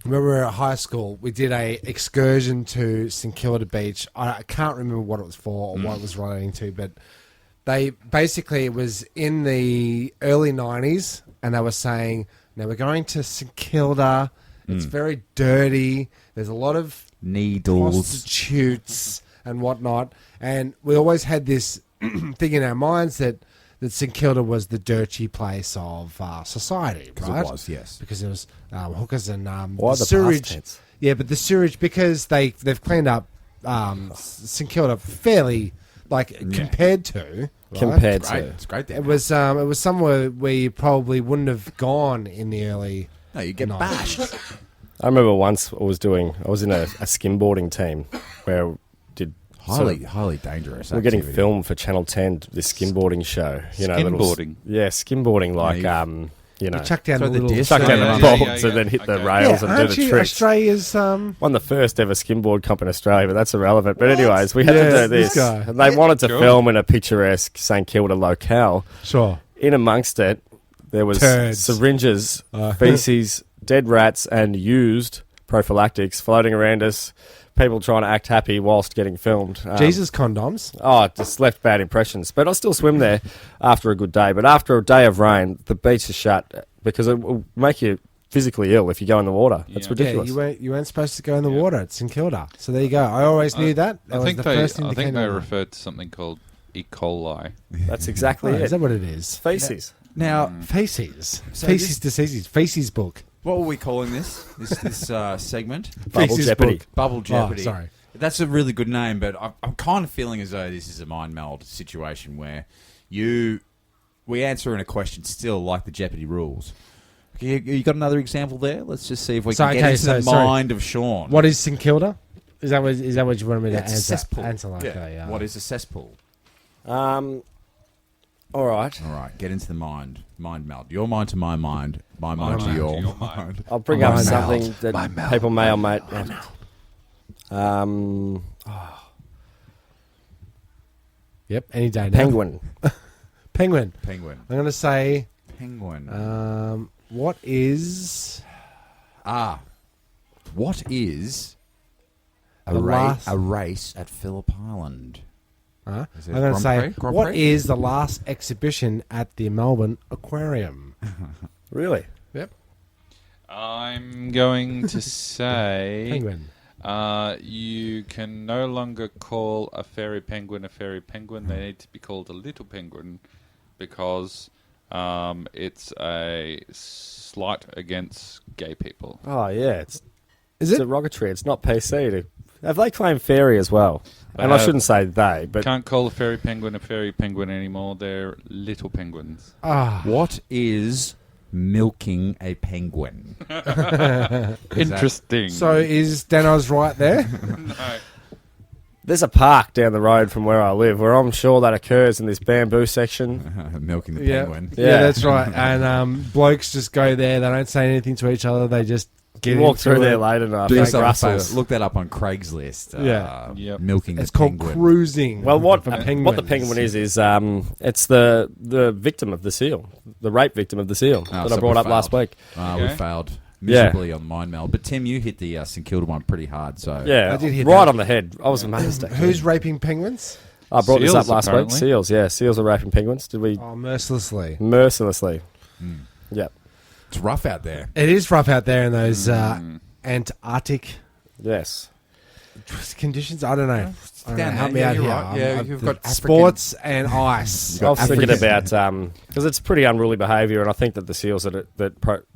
Speaker 4: when we were at high school, we did a excursion to St Kilda Beach. I can't remember what it was for or what it was relating to, but they basically, it was in the early 90s, and they were saying, now we're going to St Kilda. It's very dirty. There's a lot of
Speaker 5: Needles.
Speaker 4: prostitutes and whatnot. And we always had this thing in our minds that St Kilda was the dirty place of society,
Speaker 5: Because
Speaker 4: right?
Speaker 5: it was, yes.
Speaker 4: Because it was hookers and
Speaker 6: Why
Speaker 4: the
Speaker 6: the
Speaker 4: sewage.
Speaker 6: past tense?
Speaker 4: Yeah, but the sewage, because they've cleaned up St Kilda fairly, compared to. Right?
Speaker 6: Compared
Speaker 5: Great.
Speaker 6: to...
Speaker 5: It's great there.
Speaker 4: It was somewhere where you probably wouldn't have gone in the early.
Speaker 5: No, you get
Speaker 4: No.
Speaker 5: bashed.
Speaker 6: I remember once I was in a skimboarding team where we did...
Speaker 5: Highly dangerous.
Speaker 6: We're getting
Speaker 5: activity.
Speaker 6: filmed for Channel 10, this skimboarding show. You know, little-
Speaker 7: Skimboarding?
Speaker 6: Yeah, skimboarding, like...
Speaker 5: Yeah,
Speaker 6: you know,
Speaker 4: chuck down
Speaker 5: Throw
Speaker 4: the
Speaker 5: the
Speaker 4: little...
Speaker 5: disc.
Speaker 6: chuck down
Speaker 7: Yeah,
Speaker 6: the
Speaker 7: yeah,
Speaker 6: boards
Speaker 7: yeah,
Speaker 6: and then hit the
Speaker 7: okay.
Speaker 6: rails and do
Speaker 4: aren't
Speaker 6: the
Speaker 4: you
Speaker 6: tricks.
Speaker 4: Australia's...
Speaker 6: Won the first ever skimboard comp in Australia, but that's irrelevant. But anyways, we had to do
Speaker 4: this
Speaker 6: this.
Speaker 4: guy.
Speaker 6: And they wanted to
Speaker 7: Cool.
Speaker 6: film in a picturesque St Kilda locale.
Speaker 4: Sure.
Speaker 6: In amongst it, there was
Speaker 4: Turds.
Speaker 6: syringes, feces, dead rats, and used prophylactics floating around us. People trying to act happy whilst getting filmed.
Speaker 4: Jesus condoms.
Speaker 6: Oh, it just left bad impressions. But I still swim there after a good day. But after a day of rain, the beach is shut because it will make you physically ill if you go in the water. It's
Speaker 7: Yeah.
Speaker 6: ridiculous.
Speaker 4: Yeah, you weren't supposed to go in the water. It's St Kilda. So there you go. I always knew that. That
Speaker 7: I
Speaker 4: was
Speaker 7: think
Speaker 4: the
Speaker 7: they.
Speaker 4: first thing
Speaker 7: I
Speaker 4: that
Speaker 7: think
Speaker 4: came
Speaker 7: they
Speaker 4: to mind.
Speaker 7: referred to something called E. coli.
Speaker 6: That's exactly
Speaker 4: Oh,
Speaker 6: it.
Speaker 4: is that what it is?
Speaker 6: Feces.
Speaker 5: Now,
Speaker 4: Feces.
Speaker 5: So
Speaker 4: Feces diseases. Feces book.
Speaker 5: what were we calling this segment?
Speaker 6: Bubble
Speaker 4: Feces
Speaker 6: Jeopardy.
Speaker 4: book.
Speaker 5: Bubble Jeopardy.
Speaker 4: sorry.
Speaker 5: That's a really good name, but I'm kind of feeling as though this is a mind meld situation where we answer in a question still like the Jeopardy rules. Okay, you got another example there? Let's just see if we
Speaker 4: So,
Speaker 5: can get
Speaker 4: okay,
Speaker 5: into the
Speaker 4: sorry.
Speaker 5: mind of Sean.
Speaker 4: What is St Kilda? Is that what you wanted me to
Speaker 5: It's a
Speaker 4: answer?
Speaker 5: cesspool.
Speaker 4: Answer like
Speaker 5: Yeah.
Speaker 4: that, yeah.
Speaker 5: What is a cesspool?
Speaker 6: All right.
Speaker 5: All right, get into the mind meld. Your mind to my mind to your mind.
Speaker 6: I'll bring up
Speaker 4: Mind
Speaker 6: something
Speaker 4: meld.
Speaker 6: that people may or may...
Speaker 4: Yep, any day now.
Speaker 6: Penguin.
Speaker 4: Penguin.
Speaker 5: Penguin.
Speaker 4: I'm going to say,
Speaker 5: Penguin.
Speaker 4: what is...
Speaker 5: What is
Speaker 4: The last-
Speaker 5: a race at Phillip Island?
Speaker 4: Huh?
Speaker 5: Is it
Speaker 4: I'm going to
Speaker 5: Grand
Speaker 4: say,
Speaker 5: Prix? Grand
Speaker 4: what
Speaker 5: Prix?
Speaker 4: is the last exhibition at the Melbourne Aquarium?
Speaker 6: Really?
Speaker 4: Yep.
Speaker 7: I'm going to say
Speaker 4: Penguin.
Speaker 7: you can no longer call a fairy penguin a fairy penguin. They need to be called a little penguin because it's a slight against gay people.
Speaker 6: Oh, yeah. It's
Speaker 4: Is it?
Speaker 6: derogatory. It's not PC. Have they claimed fairy as well? And I shouldn't say they, but...
Speaker 7: Can't call a fairy penguin anymore. They're little penguins.
Speaker 5: What is milking a penguin?
Speaker 7: Interesting.
Speaker 4: So is Danoz right there?
Speaker 6: There's a park down the road from where I live where I'm sure that occurs in this bamboo section.
Speaker 5: Milking the
Speaker 4: Yeah.
Speaker 5: penguin.
Speaker 4: Yeah, that's right. And blokes just go there. They don't say anything to each other. They just get
Speaker 6: Walk
Speaker 4: into
Speaker 6: through
Speaker 4: it.
Speaker 6: there late enough.
Speaker 5: Do
Speaker 6: Like
Speaker 5: yourself a
Speaker 6: Brussels.
Speaker 5: favour, look that up on Craigslist.
Speaker 4: Yeah.
Speaker 7: Yep.
Speaker 5: Milking
Speaker 4: It's
Speaker 5: the
Speaker 4: called
Speaker 5: penguin.
Speaker 4: cruising.
Speaker 6: Well, what
Speaker 4: for
Speaker 6: the
Speaker 4: penguins.
Speaker 6: penguin is it's the victim of the seal, the rape victim of the seal that
Speaker 5: so
Speaker 6: I brought
Speaker 5: we
Speaker 6: up last
Speaker 5: failed.
Speaker 6: week.
Speaker 5: We
Speaker 7: Okay.
Speaker 5: failed miserably on mind meld. But Tim, you hit the St Kilda one pretty hard. So
Speaker 6: Yeah,
Speaker 4: I did hear
Speaker 6: right
Speaker 4: that.
Speaker 6: on the head. I was amazed. Actually.
Speaker 4: Who's raping penguins?
Speaker 6: I brought this up
Speaker 7: Seals,
Speaker 6: last
Speaker 7: apparently.
Speaker 6: week. Seals, yeah, seals are raping penguins. Did we
Speaker 4: Oh, mercilessly.
Speaker 6: mercilessly? Yep.
Speaker 5: it's rough out there.
Speaker 4: It is rough out there in those Antarctic
Speaker 6: Yes.
Speaker 4: conditions. I don't know. I don't know.
Speaker 5: Down
Speaker 4: Help
Speaker 5: there,
Speaker 4: me
Speaker 5: yeah,
Speaker 4: out
Speaker 5: you're
Speaker 4: here.
Speaker 5: right. Yeah, you've got African-
Speaker 4: sports and ice.
Speaker 6: I was thinking
Speaker 4: African-
Speaker 6: about because it's pretty unruly behaviour, and I think that the seals that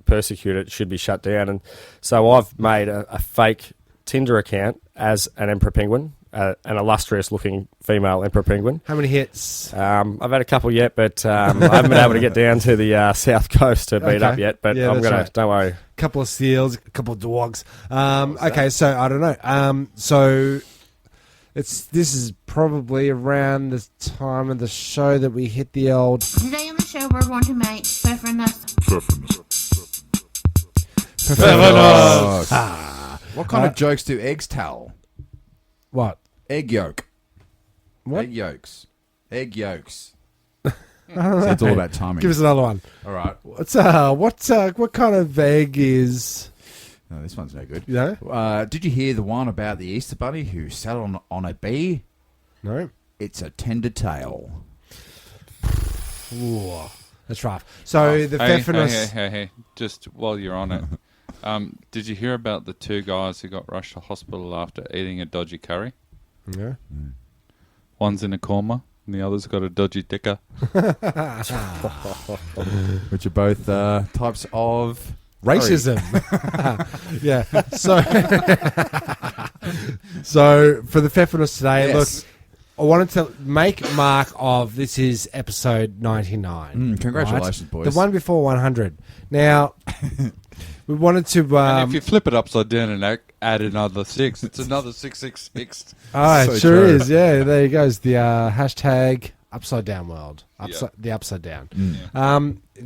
Speaker 6: persecute it should be shut down. And so I've made a fake Tinder account as an emperor penguin, an illustrious-looking female emperor penguin.
Speaker 4: How many hits?
Speaker 6: I've had a couple yet, but I haven't been able to get down to the south coast to beat up
Speaker 4: Okay.
Speaker 6: yet. But
Speaker 4: Yeah,
Speaker 6: I'm
Speaker 4: that's
Speaker 6: gonna.
Speaker 4: right.
Speaker 6: Don't worry.
Speaker 4: Couple of seals, a couple of dogs. Okay, so I don't know. So this is probably around the time of the show that we hit the old.
Speaker 10: Today on the show, we're going to make pfeffernuss.
Speaker 5: What kind of jokes do eggs tell?
Speaker 4: What?
Speaker 5: Egg yolk.
Speaker 4: What?
Speaker 5: Egg yolks. Egg yolks. So it's all about timing.
Speaker 4: Give us another one.
Speaker 5: All right.
Speaker 4: What kind of egg is?
Speaker 5: No, this one's no good.
Speaker 4: You know?
Speaker 5: Did you hear the one about the Easter Bunny who sat on a bee?
Speaker 4: No.
Speaker 5: It's a tender tail.
Speaker 4: Ooh, that's rough. So the pfeffernuss.
Speaker 7: Hey, just while you're on it, did you hear about the two guys who got rushed to hospital after eating a dodgy curry?
Speaker 4: Yeah.
Speaker 7: One's in a coma, and the other's got a dodgy dicker.
Speaker 5: Which are both types of
Speaker 4: Racism. Yeah. So for the pfeffernuss today,
Speaker 5: Yes.
Speaker 4: look, I wanted to make mark of this is episode 99.
Speaker 5: Congratulations,
Speaker 4: right?
Speaker 5: boys.
Speaker 4: The one before 100. Now, we wanted to...
Speaker 7: And if you flip it upside down and add another 6, it's another 666.
Speaker 4: Oh,
Speaker 5: So
Speaker 4: it sure
Speaker 5: true.
Speaker 4: is. Yeah, there you go. It's the hashtag upside down world. The upside down.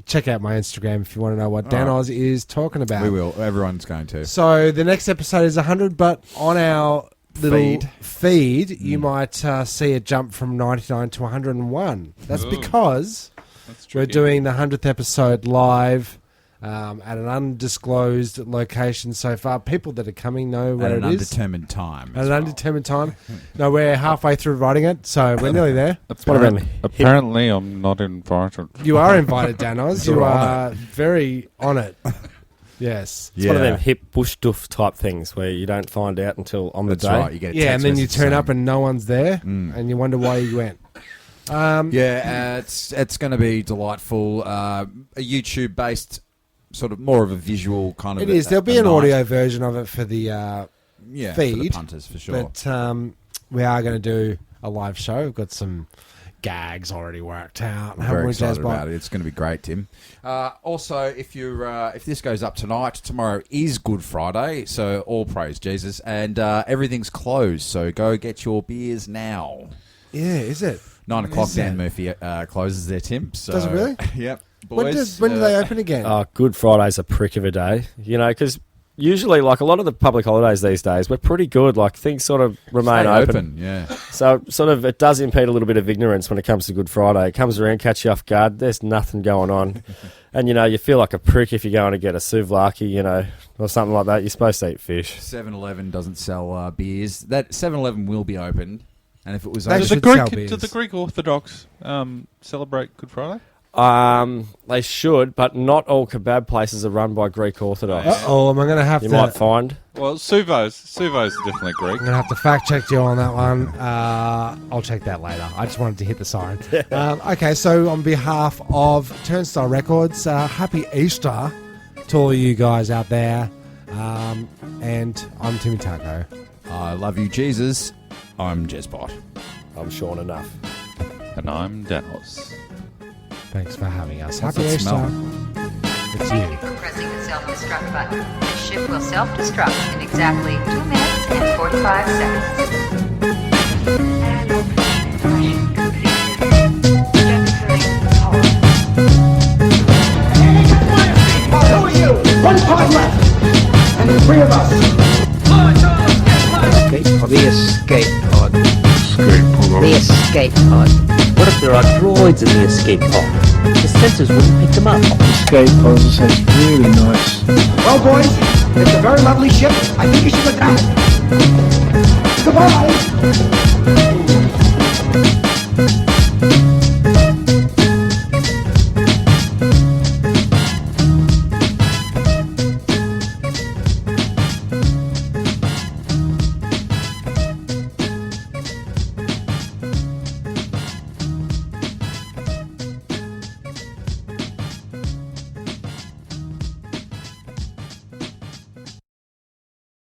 Speaker 4: Check out my Instagram if you want to know what Danoz is talking about.
Speaker 5: We will. Everyone's going to.
Speaker 4: So the next episode is 100, but on our little feed you might see a jump from 99 to 101. That's because we're doing the 100th episode live at an undisclosed location so far. People that are coming know where it is. At an
Speaker 5: undetermined time.
Speaker 4: At an undetermined time. No, we're halfway through writing it, so we're nearly there.
Speaker 7: Apparently, I'm not invited.
Speaker 4: You are invited, Danoz. You are very on it. Yes.
Speaker 6: It's one of them hip bush duff type things where you don't find out until on the day.
Speaker 5: Right. You get a
Speaker 4: and then you turn up and no one's there, and you wonder why you went.
Speaker 5: It's going to be delightful. A YouTube-based, sort of more of a visual kind of.
Speaker 4: It is. There'll be an audio version of it for the feed,
Speaker 5: for the punters for sure.
Speaker 4: But we are going to do a live show. We've got some gags already worked out.
Speaker 5: I'm very excited about it. It's going to be great, Tim. Also, if this goes up tonight, tomorrow is Good Friday, so all praise Jesus, and everything's closed. So go get your beers now.
Speaker 4: Yeah, is it
Speaker 5: 9 o'clock? Dan Murphy closes there, Tim. So,
Speaker 4: does it really?
Speaker 5: Yep. Boys,
Speaker 4: when do they open again?
Speaker 6: Good Friday's a prick of a day, because usually, like a lot of the public holidays these days, we're pretty good. Like things sort of remain open.
Speaker 5: Yeah.
Speaker 6: So sort of it does impede a little bit of ignorance when it comes to Good Friday. It comes around, catch you off guard. There's nothing going on, and you feel like a prick if you're going to get a souvlaki, or something like that. You're supposed to eat fish.
Speaker 5: 7-Eleven doesn't sell beers. That 7-Eleven will be opened, and if it was,
Speaker 7: do the Greek Orthodox celebrate Good Friday?
Speaker 6: They should, but not all kebab places are run by Greek Orthodox.
Speaker 4: Am I going to have to...
Speaker 6: You might find.
Speaker 7: Well, Suvo's definitely Greek.
Speaker 4: I'm going to have to fact check you on that one. I'll check that later. I just wanted to hit the siren. Okay, so on behalf of Turnstile Records, happy Easter to all you guys out there. And I'm Timmy Taco.
Speaker 5: I love you, Jesus. I'm Jezbot.
Speaker 6: I'm Sean Enough.
Speaker 7: And I'm Danoz.
Speaker 4: Thanks for having us.
Speaker 5: What's
Speaker 4: Happy
Speaker 5: that
Speaker 4: Easter.
Speaker 5: smell?
Speaker 4: It's
Speaker 11: Thank
Speaker 4: you.
Speaker 11: you for pressing the self-destruct button. The ship will self-destruct in exactly 2 minutes and 45 seconds.
Speaker 2: Who are you? 1 pod left. And 3 of us.
Speaker 3: The escape pod. The escape pod.
Speaker 12: What if there are droids in the escape pod? The sensors wouldn't pick them up.
Speaker 13: Escape pod sounds really nice.
Speaker 2: Well, boys, it's a very lovely ship. I think you should look out. Goodbye.